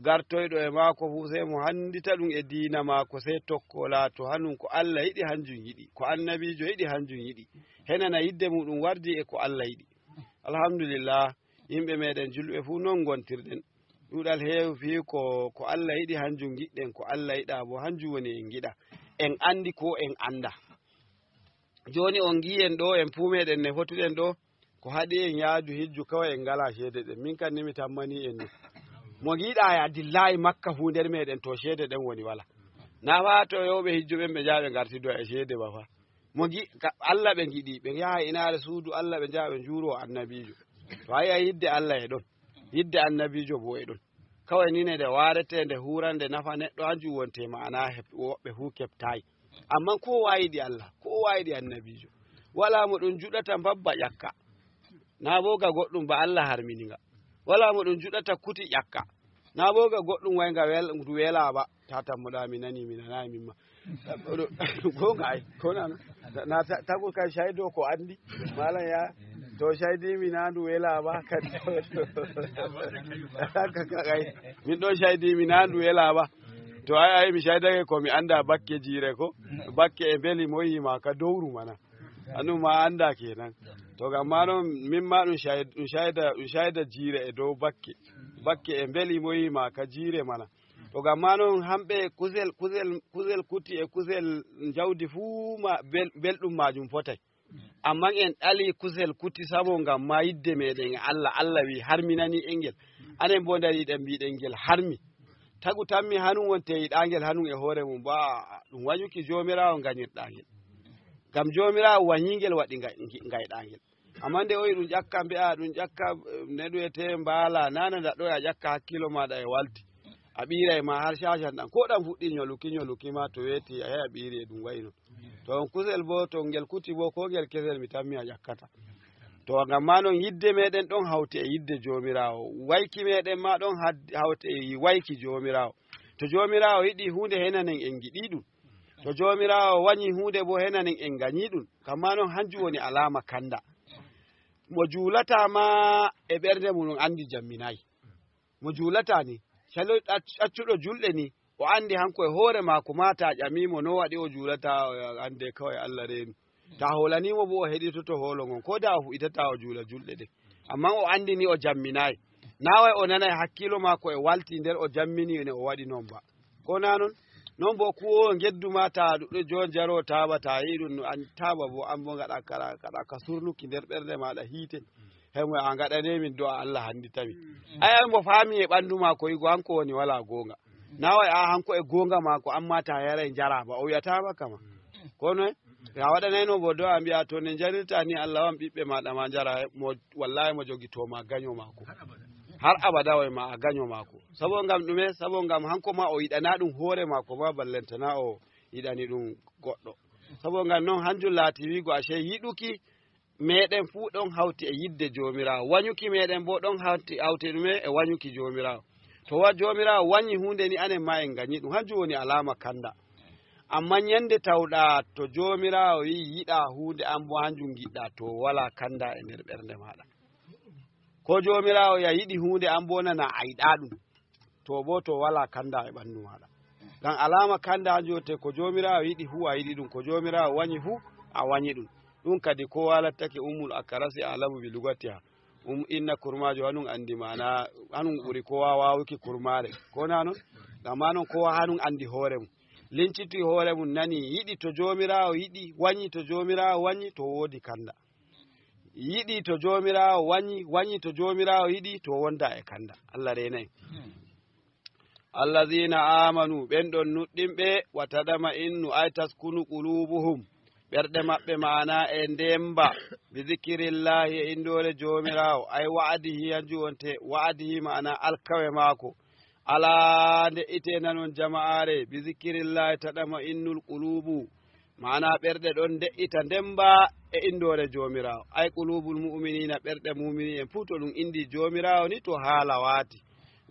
gartoyɗo e maako fu sey mo handita ɗum e diina maako sey tokko laato hanum ko Allah yiɗi hanjum yiɗi ko annabijo yiɗi hanjum yiɗi henana yidde muɗum wardi e ko Allah yiɗi alhamdulillah yimɓe meɗen julɓe fu non gontirɗen ɗuɗal heewi fi ko Allah yiɗi hanjum giɗɗen ko Allah yiɗa bo hanjum woni en giɗa en andi ko en anda joni on giyen ɗo en fu meɗen ne fotuɗen ɗo ko haɗi en yaaju hijju kawai en ngala ceede ɗen min kan nimi tammani en ni mo giɗa ya dillahi makka fu nder meɗen to ceede ɗen woni wala na fa to yowɓe hijjuɓen ɓe jaaɓe gartido e ceede ba fa mo Allah ɓe giɗi ɓe yaha inaare suudu Allah ɓe jaaɓe njuuro annabijo to ayi a yidde Allah e ɗon yidde annabijo bo e ɗon kawai ni ne nde warete nde hurande nafa neɗɗo hanjum wonte ma'ana woɓɓe fu keɓtayi amma kowa yiɗi Allah kowa yiɗi annabijo wala mo ɗum juɗata babba ƴakka na boga goɗɗum ba Allah harmininga wala mo ɗum juɗata kuti ƴakka na boga goɗɗum wayga wela ba tatammuɗa mi nani mi nanayi mimma gonga ay konano na tagu kay shaydo ko andi malan ya to shaydimi nandu wela ba kadi kay min ɗo shaydimi nandu wela ba to ay mi shaydake ko mi anda bakke jire ko bakke e beli mo yima ka dowru mana anu ma anda kenan to gamma non min ma ɗum shayda jire e dow bakke e beli mo yima ka jire mana to gamma non hamɓe kusel kuti e kusel jawdi fuu ma belɗum majum fotay amma en ɗali kusel kuti sabo ngam ma yidde meɗen e Allah wi harminani engel anen bo dari ɗen mbiɗen ngel harmi tagu tammi hanum wonte yiɗangel hanum e hoore mum ba ɗum wañuki jomirawo gañirɗangel ngam jomirawo wañingel waɗi gayɗangel amma nde oyi ɗum ƴakka mbi'a ɗum ƴakka neɗuyete mbaala nana ndaɗo a ƴakka hakkilo maɗa e walti a ɓiira e ma har cacan ɗan ko ɗan fuɗɗi nyoluki ma to weeti a heya ɓiiri e ɗum wayi non to on kusel bo to ngel kuti bo ko ngel kesel mi tammi a ƴakkata to ngam ma noon yidde meɗen ɗon hawti e yidde jomirawo wayki meɗen ma ɗon hawti e wayki jomirawo to jomirawo yiɗi hunde henanen en giɗi ɗum to jomirawo wañi hunde bo henanen en gañi ɗum kamma noon hanjum woni alama kanda mo juulata ma e ɓernde mum andi jamminayi mo juulata ni calo accuɗo julɗe ni o andi hanko e hoore mako mata ƴamimo no waɗi o juulata ande kawai Allah reeni ta holanimo bo o heɗitoto hoolo ngon ko da o fuɗitata o juula julɗe ɗe amma o andi ni o jamminayi naway o nanay hakkilo mako e walti nder o jammini ne o waɗi noon ba ko na non bo kuwo gedduma ta ɗuɗɗo jon jaro taaba ta yi ɗum an taaba bo an bo gaɗa ka surnuki nder ɓernde maɗa hiite hemo a gaɗanemin do Allah handitami ay mo faami e ɓandu mako yigo hanko woni wala gonga naway a hanko e gonga mako amma ta yara jara ba o wiyatama kama kono ya waɗanayno bo do a mbiya to ne jarirta ni Allah wan ɓiɓɓe maɗa ma jara wallahi mo jogi to ma gaño mako har abada way ma a gaño mako sabo ngam ɗume sabo ngam hanko ma o yiɗana ɗum hoore mako ma ballentana o yiɗani ɗum goɗɗo sabo ngam noon hanjum laati wigo ashe yiɗuki meɗen fuu ɗon hawti e yidde jomirawo wañuki meɗen bo ɗon hawti ɗume e wañuki jomirawo to wa jomirawo wañi hunde ni anen ma en gañi ɗum hanjum woni alama kanda amma ñande tawɗa to jomirawo wi yiɗa hunde an bo hanjum giɗɗa to wala kanda e nder ɓernde maɗa ko jomirawo ya yiɗi hunde an bo nana a yiɗa ɗum to bo to wala kanda e ɓandu maɗa ngam alama kanda hanjum te ko jomirawo yiɗi fu a yiɗi ɗum ko jomirawo wañi fu a wañi ɗum ɗum kadi ko walattake ummul akarasi alamu bi lugatiha inna kurmajo hanum andi mana hanum ɓuri kowa wawuki kurmare ko na noon gama noon kowa hanum andi hoore mum linciti hoore mum nani yiɗi to jomirawo yiɗi wañi to jomirawo wañi to woodi kanda yiɗi to jomirawo wañi to jomirawo yiɗi to wonda e kanda Allah renayi allazina amanu ɓen ɗon nuɗɗinɓe wa tadama innu ay taskunu qulubuhum ɓerɗe maɓɓe mana e ndemba bi zikirillahi e indore jomirawo ay wa'adihi hanjum wonte wa'adihi mana alkawe maako ala nde itena noon jama'are bi zikirillahi taɗama innul qulubu mana ɓerɗe ɗon de'ita ndemba e indore jomirawo ay qulubul mu'minina ɓerɗe mumini en fuu to ɗum indi jomirawo ni to haala waati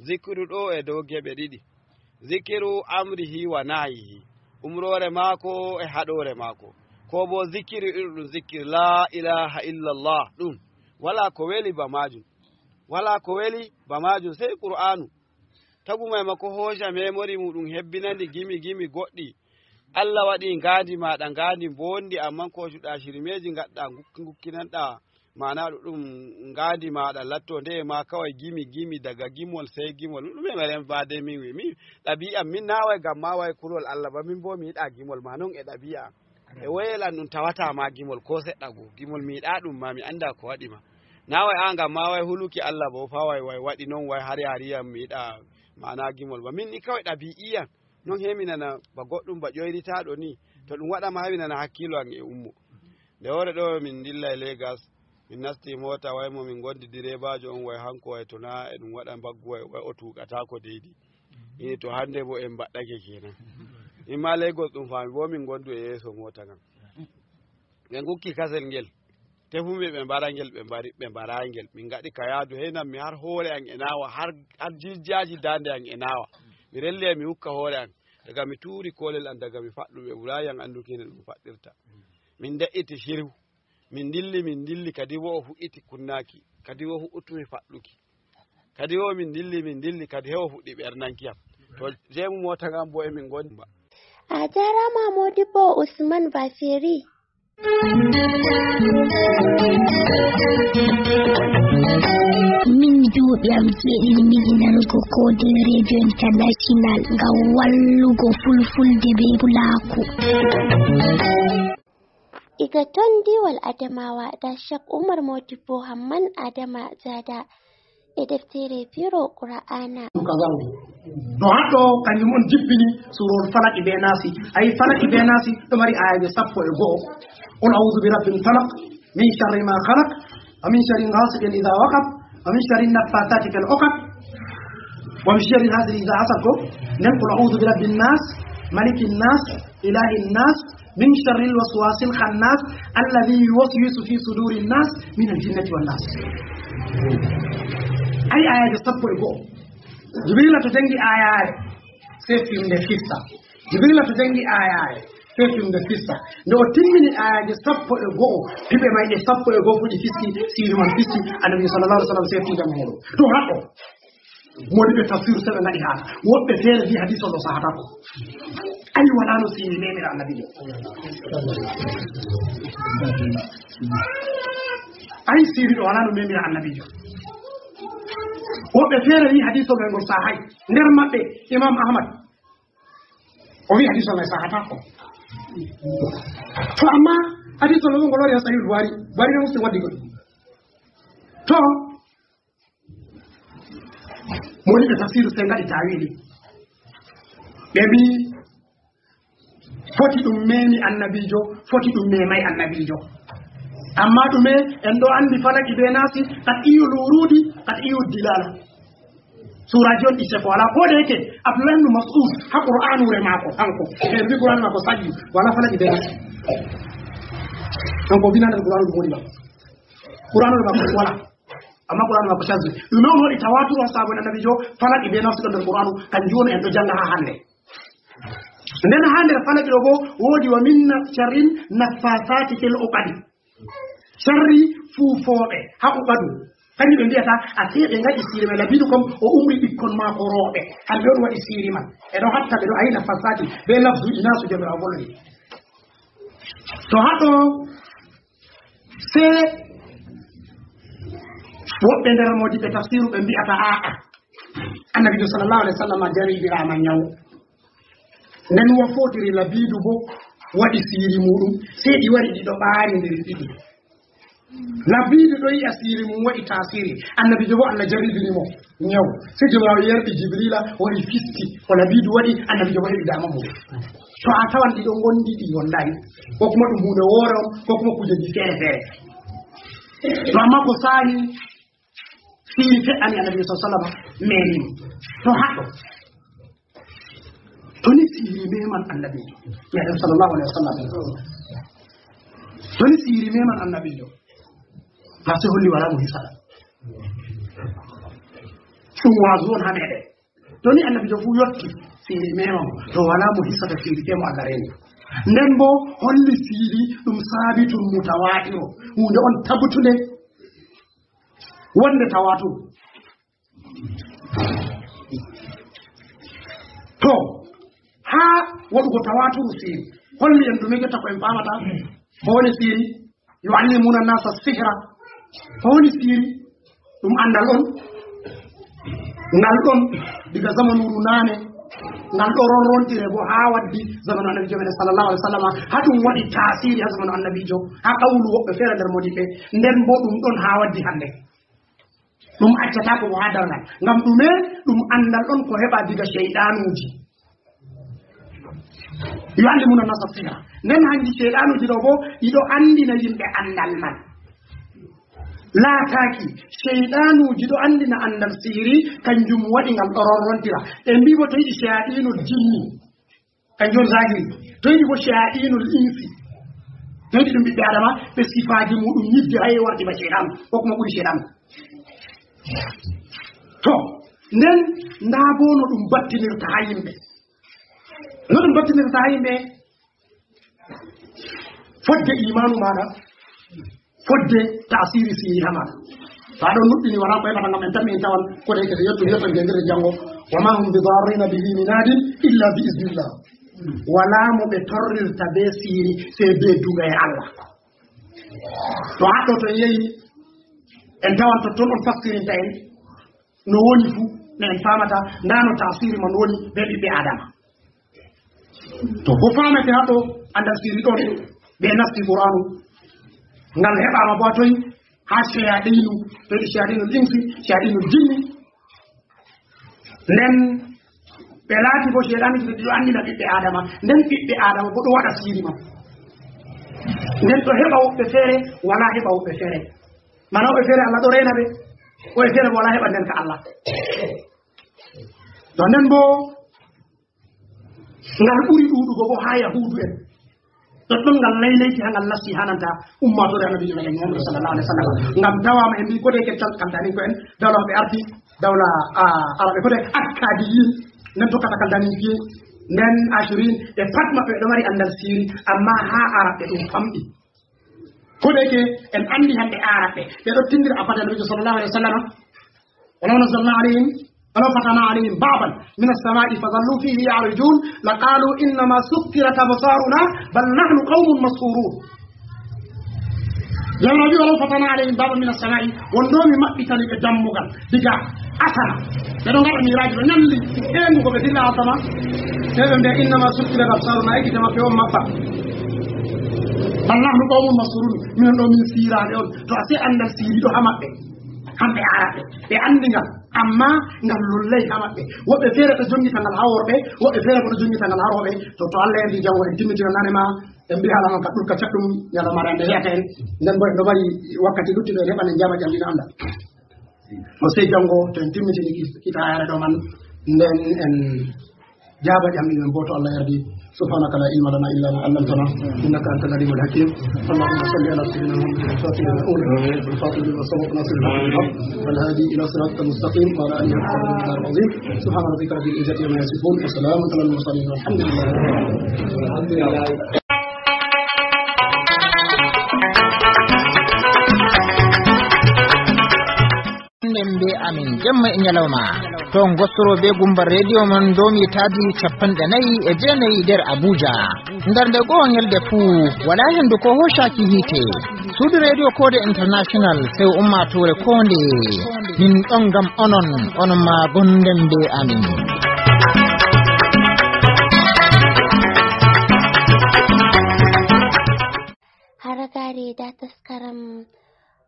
zikiru ɗo e dow geɓe ɗiɗi zikiru amrihi wa nahihi umrore maako e haɗore maako ko bo zikiri irin ɗum zikiri la ilaha illallah ɗum wala ko weli ba majum wala ko weli ba majum sey qur'anu tagumay mako hoosha memori muɗum hebbinandi gimi goɗɗi Allah waɗi ngandi maɗa ngandi bondi amman ko cuɗa shirmeji gaɗɗa gukkinanɗa mana ɗum ngandi maɗa latto nde ma kawai gimi daga gimol sey gimol ɗume maren bade min wi mi ɗabi'a min nawai gam ma way kulol Allah ba min bo mi yiɗa gimol ma non e ɗabi'a e woyelan ɗum tawata ma gimol ko seɗɗa go gimol mi yiɗa ɗum ma mi anda ko waɗi ma nawai an gam ma way huluki Allah bo fa way waɗi non way har yariyam mi yiɗa mana gimol ba min ni kawai ɗabi'iyan non heminana ba goɗɗum ba ƴoyritaɗo ni to ɗum waɗama heminana hakkilo an e ummo nde wore ɗo min dilla e Lagos min nasti mota waymo min gondi direbajo on way hanko way to na e ɗum waɗa mbaggu way o tuqata ko deydi ini to hande bo en baɗɗake kenan imma Lagos ɗum fami bo min gondu e yeeso mota kan ɓe gukki kasel ngel tefuɓe ɓe mbara ngel ɓe mbara ngel min gaɗi ka yaadu heynam mi har hoore an e nawa har jijjaji dande an e nawa mi relle mi hukka hoore an daga mi tuuri kolel an daga mi faɗɗu ɓe ɓurayi an andukine ɗum faɗɗirta min de'iti shirw min dilli kadi wo o fuɗɗiti kunnaki kadi wo huɓɓutumi faɗɗuki kadi wo min dilli kadi hewo fuɗɗi ɓernankiyam to jemu mota ngam bo emin gondi ba a jarama Modibo Usman Baferi min duuɓi am jeeɗiɗi miɗi nanugo kode radio international ngam wallugo fulfulde be pulaku iga ton diwal Adamawa da Shak Umar Modibo Hamman Adama Zada e deftere biro Qur'ana do haddo kanjum on jippini surol falaki be nasi ay falaki be nasi do mari ayaje sappo e go'o on a'udhu bi rabbil falaq min sharri ma khalaq wa min sharri ghasiqin idha waqab wa min sharri naffathati fil 'uqad wa min sharri hasidin idha hasad nan qul a'udhu bi rabbin nas malikin nas ilahin nas min sharri al-waswasil khannas alladhi yuwaswisu fi sudurin nas min al-jinnati wan nas ay ayaje sappo e go'o Jibril to jangi ayaare sai fimde fissa Jibril to jangi ayaare sai fimde fissa ndo timmini ayaaje sappo e go'o pibe may e sappo e go'o fudi fiski sinu man fiski annabi sallallahu alaihi wasallam sai fida mo to hako modi be tafsir sai ngadi ha wobbe fere di hadith do sahaba ko ay wala no sinu ne mira annabi ay sinu do wala no mira annabi woɓɓe feere wi hadis o ngol sahay nder maɓɓe imam ahmad o wi hadis o ngai sahata ko to amma hadis o ngol wari ha sahih buhari muslim waddi gol to moni ɓe tafsiru sai ngaɗi tawili ɓe mbi foti ɗum memi annabijo foti ɗum memay annabijo amma ɗume en ɗo andi falaki be nasi kat iyul wurudi kat iyul dilala suraji on ɗi ko wala ko de yake Abdullah ibn Mas'ud ha Qur'anu re mako hanko e bi Qur'an mako sajju wala falaki be nasi hanko bina dal Qur'anu ɗum woni ba Qur'anu re mako wala amma Qur'anu mako sajju ɗum on woni tawatur on sabo annabijo falaki be nasi ɗon Qur'anu kan joni en ɗo janga ha hande nden hande falaki ɗo bo wodi wa minna sharrin naffasati fil uqadi sharri fuufoɓe ha uqadu kañum ɓe mbiyata a see ɓe gaɗi siiri man labiɗu kom o umri ɓikkon maako rooɓe hamɓe on waɗi siiri man eɗo hatta ɓe ɗo ayina fasati be lafzuji nasu jomirawo bolli to haɗo se woɓɓe nder modiɓe tafsiru ɓe mbiyata aa annabijo sallllahu alih w sallam jariɓirama ñaw nden wo fotiri labidu bo waɗi siiri muɗum sei ɗi wari ɗiɗo ɓaarindiri ɗiɗi labidu ɗo yi'a siiri mum waɗi tasiri annabijo bo Allah jarribinimo ñaw se jomirawo yerɗi jibrila waɗi fisti ko labidu waɗi annabijo bo heɓi dama mum to a tawan ɗiɗo gondi ɗi wondayi ko kuma ɗum hunde woore on ko kuma kujeji feere feere to amma ko saani siiri feɗɗani annabijo sa sallama menimo to haɗo toni siiri meman annabijo meɗen sallllahu alayhi wa sallam toni siiri meman annabijo ma se holli wala mo hisaɗa ɗum waasu on ha meɗen toni annabijo fuu yotti siiri memamo to wala mo hisata siiri temo Allah reni nden bo holli siiri ɗum saabitun mutawatiro hunde on tabutude wonde tawatur to ha waɗugo tawaturu siiri holli en ɗume jotta ko en famata ko woni siiri yuallimuna nasa sihra ko woni siiri ɗum andal on ngal ɗon diga zamanuru nane ngal ɗo ronrontire bo ha waddi zamanu annabijo meɗen sallllahu alih w sallam ha ɗum waɗi tasiri ha zamanu annabijo ha qawlu woɓɓe feere nder modiɓe nden bo ɗum ɗon ha waddi hande ɗum accatako bo ha darngal ngam ɗume ɗum andal ɗon ko heɓa diga cheyɗanuji yo andi muna nasa sihra nden hanji cheyɗanuji ɗo bo ɗiɗo andina yimɓe andal man laataaki cheyɗanuji ɗo andina andal sihiri kanjum waɗi ngal ɗo ronrontira ɓe mbi bo to yiɗi cheyaɗinul jinni kanjum zahiri to yiɗi bo cheyaɗinul insi to yiɗi ɗum ɓiɓɓe adama ɓe sifaji muɗum yidde haye warɗi ba cheyɗanu ko kuma ɓuri cheyɗanu to nden nda bo no ɗum battinirta ha yimɓe no ɗum battinirta ha yimɓe fodde imanu maɗa fodde tasiri siri ha maɗa to aɗon nuɗɗini wala ko heɓata ngam en tan min tawan koɗe kede yetto gendire janggo wama hum bidarrina bihi min adin illa bi isnillah wala mo ɓe torrirta be siri se be duga e Allah to haɗɗo to yeyi en tawan totton on fakkirinta en no woni fuu ne en famata ndano tasiri man woni ɓe ɓiɓɓe adama to ko famete haɗo andal siri ɗon ɓe nasti qur'anu ngal heɓama bo toy ha cheyaɗinu to yiɗi cheyaɗinul insi cheyaɗinul jinni nden ɓe laati bo cheyaɗanuji ɗo ɗiɗo andina ɓiɓɓe adama nden ɓiɓɓe adama bo ɗo waɗa siri ma nden to heɓa woɓɓe feere wala heɓa woɓɓe feere mana woɓɓe feere Allah ɗo rena ɓe woɓɓe feere bo wala heɓa nden ka Allah to nden bo ngal ɓuri ɗuɗugo bo ha yahudu en ɗon ngal laylayti ha ngal nasti hananta ummatore annabijo meɗen Muhammad sallallahu alaihi wasallam ngam tawama en mbi kode kettal kaldani ko en dawla ɓe arti dawla araɓe kode akkadiyin nden tokkata kaldani fiye nden ashurin ɓe pat maɓɓe ɗo mari andal siri amma ha araɓe ɗum famɗi kodeke en andi hande araɓe ɓe ɗo tindira afade annabijo sallallahu alaihi wasallam walaw nazzalna alayhim ولو فتحنا عليهم بابا من السماء فظلوا فيه يعرجون لقالوا إنما سكرت أبصارنا بل نحن قوم مسحورون يا ربي ولو فتحنا عليهم بابا من السماء والنوم مأبتا لجمعا بجا أسنا يدون قال ميراج نملي إيه مقبل الله عظما إنما سكرت أبصارنا أيك جمع في يوم مقبل بل نحن قوم مسحورون من النوم سيران تو أسي أن السيري دو همك هم بعرفه بأندنا amma ngam lollay ha maɓɓe woɓɓe feere ɓe jongitangal ha worɓe woɓɓe feere ɓe ɗo jongitangal ha rooɓe to Allah yardi janngo en timmitina nanema en mbiya alama ka ɗurka caɗɗum ñalawmaare nde heyata en nden bo en ɗo mari wakkati luttuɗo en heɓa en jama ƴamɗina anda o sey janngo to en timmitini kitayare ɗo man nden en jaaba ƴamɗinen bo to Allah yardi سبحانك لا علم لنا الا ما علمتنا انك انت العليم الحكيم اللهم صل على سيدنا محمد الفاتح الاولى والفاتح لما سبق ناصر الحق والهادي الى صراطك المستقيم وعلى اله وصحبه العظيم سبحان ربك رب العزه عما يصفون وسلام على المرسلين والحمد لله be amin jemma e nyalawma ton gostoro be gumbar radio man domi tadi 49 der Abuja ndarde gongelde fu wala hendu ko hoshaki hite sudu radio code international sai ummatore konde min don gam onon ma gondem be amin haragare da taskaram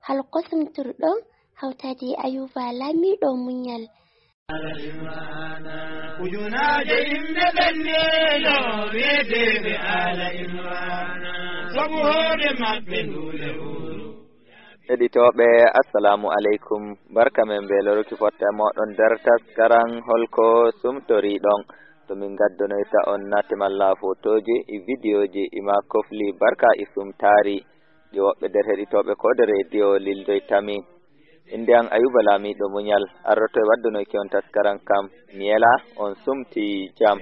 halqosum turdon hautadi ayuba lamiɗo munyal ujunaje yimɓe ɓenneɗo weedeɓe ala imrana sabu hoode maɓɓe nduule heɗitoɓe assalamu aleykum barka men beeloruki fotta moɗon nder taskaran holko sumtoriɗon to min gaddonoyta on natemalla photoji e vidéoji ima kofli barka e sumtari ɗi woɓɓe nder heɗitoɓe kode radio lildoytami inde an ayuba lamiɗo muñal arroto e waddunoyki on taskaran kam miyela on sumti jam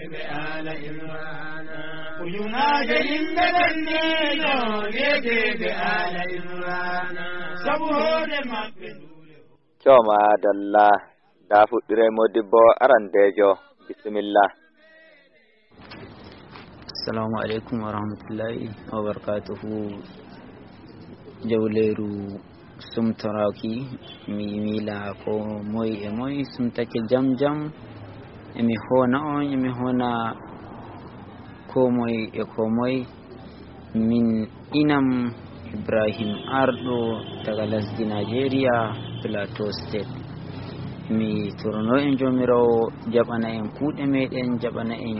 ujunaje yimɓe ɓenneɗo weedeɓe ala imrana sabu hoode maɓɓe cooma dalla da fuɗɗire modibbo arandejo bisimillah. Assalamu alaikum wa rahmatullahi wa barakatuhu. Jawleru sumtoraki mi mila ko moy e moy sumtake jam jam emi hona on emi hona ko moy e ko moy min inam Ibrahim Ardo daga lesdi Nigeria Plateau State. Mi turno en jomirawo jaɓana en kuuɗe meɗen jaɓana en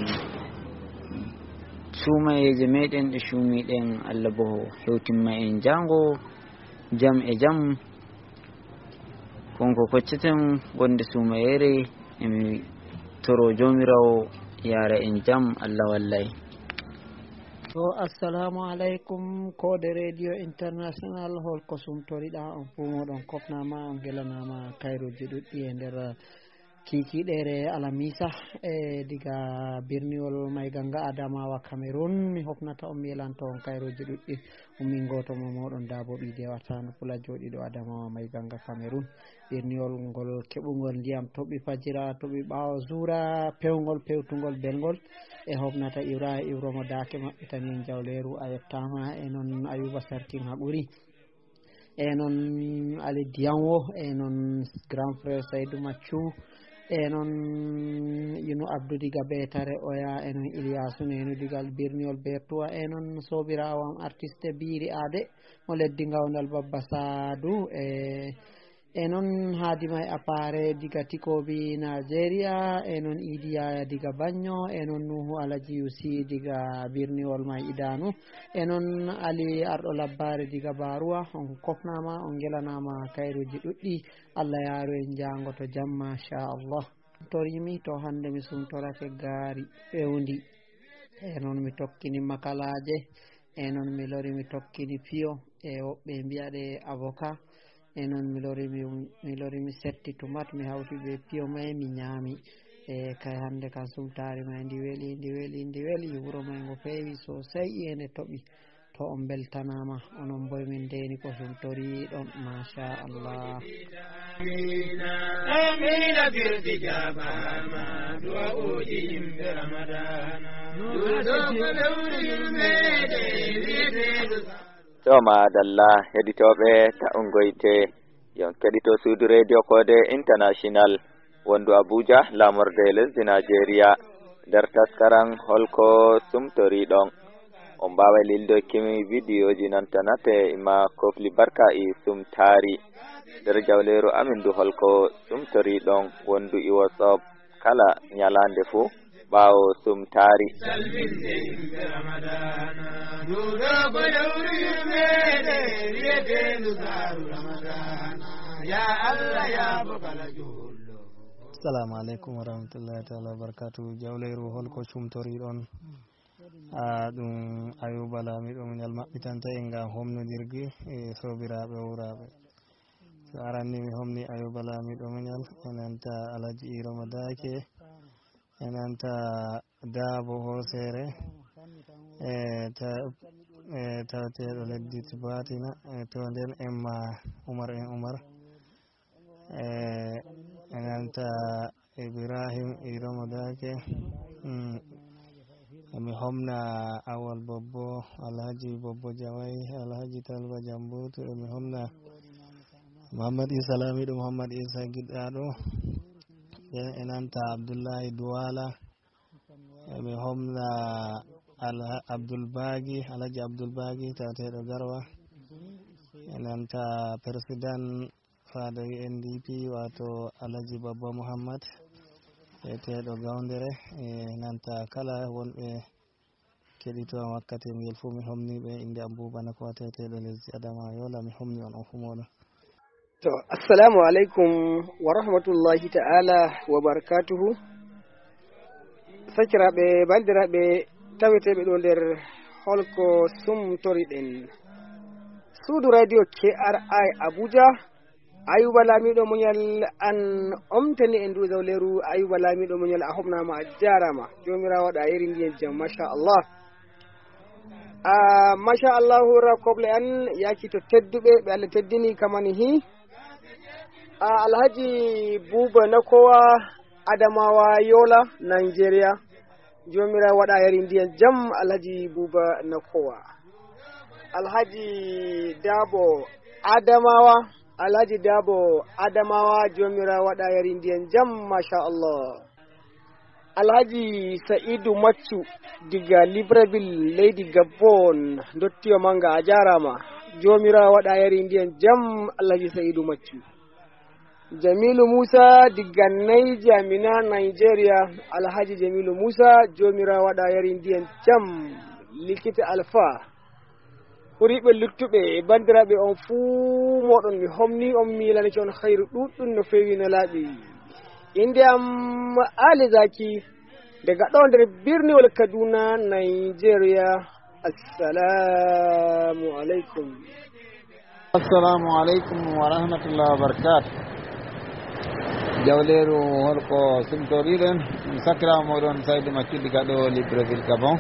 sumayeje meɗen ɗe cuumiɗen Allah bo hewtimma en jango jam e jam konko kocceten gonde sumayere emi toro jomirawo yara en jam Allah wallay. To assalamu alaikum kode radio international holko sumtoriɗa on fu moɗon kofnama on gelanama kayruji ɗuɗɗi e nder kikiɗere alamisa e diga birniwol Maiganga Adamawa Cameroon mi hofnata on mi yelanto on kayruji ɗuɗɗi ummin goto mo moɗon dabo ɓiide watano pula joɗiɗo Adamawa Maiganga Cameroon birniwol ngol keɓugol ndiyam toɓi fajira toɓi ɓawo zura pewgol pewtugol belgol e hofnata iwra e iwromo dake maɓɓitani en jawleru a yettama e noon Ayuba Sarkin haɓuri e noon Ali Dianwo e noon grand frère Saydou Mathiou e noon Yunu Abdou diga Betare Oya e noon Iliasu nenu digal birniwol Bertuwa e noon sobirawo am artiste Biri Ade mo leddi Gawdal Babba Sadou e noon Hadima e Apare diga Tikobi Nigeria e noon Idi Yaya diga Bagno e noon Nuhu Alaji Yusi diga birniwol May Idanu e noon Ali Arɗo Labbare diga Baruwa on kofnama on gelanama kayruji ɗuɗɗi Allah yaaru en jango to jam machallah. Torimi to hande mi sumtorake gaari fewndi e noon mi tokkini makalaje e noon mi lori mi tokkini piyo e woɓɓe mbiyaɗe avocat e noon mi lori mi setti tumat mi hawti be piyo may mi ñaami e kay hande kan sumtari may ndi weli wuro may ngo feewi sosai ende toɓi to on beltanama onon boy min deni ko sumtori ɗon machallah. amina birdi jabama du'a uji yimɓe ramadana duɗo ko lewru yimɓeɗe wiyeteɗo Toma dalla heɗitoɓe ta'ungoyte yon keɗito suudu radio kode international wondu Abuja lamorde lesdi Nigeria nder taskaran holko sumtoriɗon on mbawa lildokimi vidéoji non tanate ima kofli barka e sumtari nder jawleru amin du holko sumtori ɗon wondu e WhatsApp kala nyalande fuu ɓawo sumtari salminde yimɓe ramadana duɗo ko lewru yimɓeɗe wiyeteɗu saru ramadana ya Allah ya bo kala jullo. Assalamu alaikum warahmatullahi taala wabarakatuh. Jawleru holko sumtori ɗon ɗum Ayuba Lamiɗo muñal maɓɓitanta en ngam homnodirgi e sobiraɓe wuraɓe. So aranni mi homni Ayuba Lamiɗo muñal enanta Alaji Iroma Dake enanta Dabo Hosere tawateɗo leddi Batina to nden Emma Umar en Umar enanta Ibrahim Iroma Dake mi homna Awal Bobbo Alhaji Bobbo Jawai Alhaji Talba Jambutu mi homna Muhammad Isa Lamiɗo Muhammad Isa Giɗɗaɗo enanta Abdullahi Duwala mi homna Abdul Bagi Alhaji Abdul Bagi tawateɗo Garwa enanta President fada NDP wato Alhaji Babba Muhammad teɗo Gawdere nanta kala wonɓe keɗitoan wakkati ngel fuu mi homniɓe inde am Bubana ko teteɗo lesdi Adama Yola mi homni on fu moɗon. To assalamu alaikum wa rahmatullahi ta'ala wa barakatuhu. Sakiraɓe bandiraɓe taweteɓe ɗo nder holko sumtoriɗen suudu radio KRI Abuja. Ayuba Lamiɗo muñal an omtani en du zawleru Ayuba Lamiɗo muñal a homnama a jarama jomirawo waɗa yeri ndiyen jam masha Allah. Masha Allah ra koble an yaki to tedduɓe ɓe Allah teddini kamani hi Alhaji Buba Nakowa Adamawa Yola Nigeria jomirawo waɗa yeri ndiyen jam Alhaji Buba Nakowa. Alhaji Dabo Adamawa Alhaji Dabo Adamawa jomira waɗa yari ndiyan jam masha Allah. Alhaji Sa'idu Maccu diga Libreville Lady Gabon dottiyo manga a jarama jomira waɗa yari ndiyan jam Alhaji Sa'idu Maccu. Jamilu Musa diga Naija Mina Nigeria Alhaji Jamilu Musa jomira waɗa yari ndiyan jam Likita Alfa. Huriɓe luttuɓe bandiraɓe on fuu moɗon mi homni on milanake on hayru ɗuɗɗum no fewi no laaɓi. Inde am Ali Zaki daga ɗo nder birniwol Kaduna Nigeria. Assalamu alaikum. Assalamu alaikum wa rahmatullahi wa barakatuh. Jawleru holko sumtoriɗen sakirawo moɗon Saydou Maccu diga ɗo Libreville Gabon.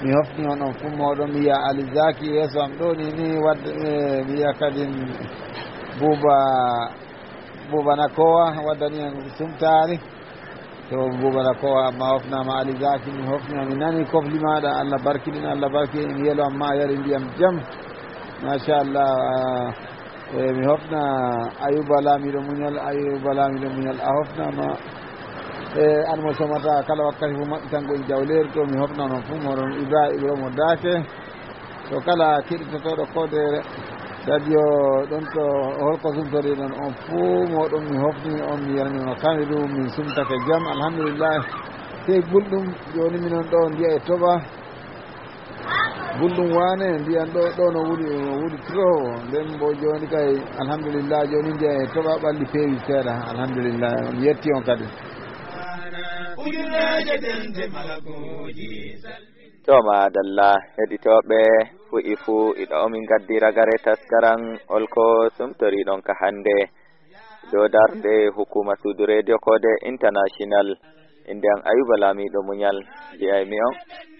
Mi hofni on fu moɗon mi wiya Ali Zaki yeeso am ɗo ni wadde mi wiya kadi Buba Nakowa waddani en sumtari to Buba Nakowa amma hofnama Ali Zaki mi hofnima mi nani kofli maɗa Allah barkiɗin Allah barki mi yelo amma yari ndiyam jam machallah mi hofna Ayuba Lamiɗo muñal a hofnama an mo somata kala wakkati fu maɓɓitango e jawleru to mi hofna noon fu moɗon Ibrahima Dake to kala keɗitotoɗo kodere radio ɗon to holko sumtori ɗon on fuu moɗon mi hofni on mi yarnino kamɓe ɗum min sumtake jaam alhamdulillah sey gulɗum joni minon ɗo ndiya e toɓa gulɗum wane ndiyan ɗo no wuɗi trop nden bo joni kay alhamdulillah joni ndiya e toɓa ɓalli peewi seeɗa alhamdulillah mi yetti on kadi. To madalla heɗitoɓe fuɗi fuu iɗo omin gaddi ragare taskaran holko sumtori ɗon ka hande dow darde hukuma suudu radio kode international inde an Ayuba Lamiɗo muñal mbiyaymi on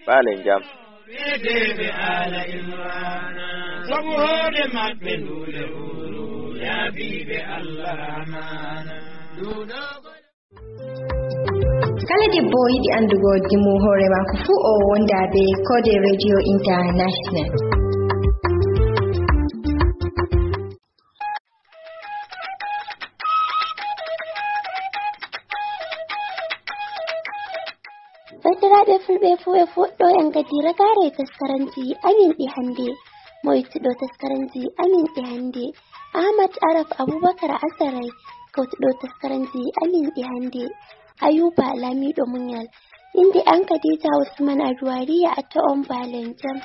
ɓaalen jam. Wedeɓe ala imrana sabu hoode maɓɓe ndule uru yaabiɓe Allah rahmana kala debbo yiɗi andugo dimu hoore mako fuu o wonda be Kode Radio International. Bandiraɓe fulɓe fulfulɓe fuu e fuɗɗo en gadira gare taskaranji amin ɗi hande moytuɗo taskaranji amin ɗi hande Ahmad Araf Abubakar Asarai kawtuɗo taskaranji amin ɗi hande Ayuba Lamiɗo Munyal inde an Khadija Usman Aduwariya atta on Balenjam.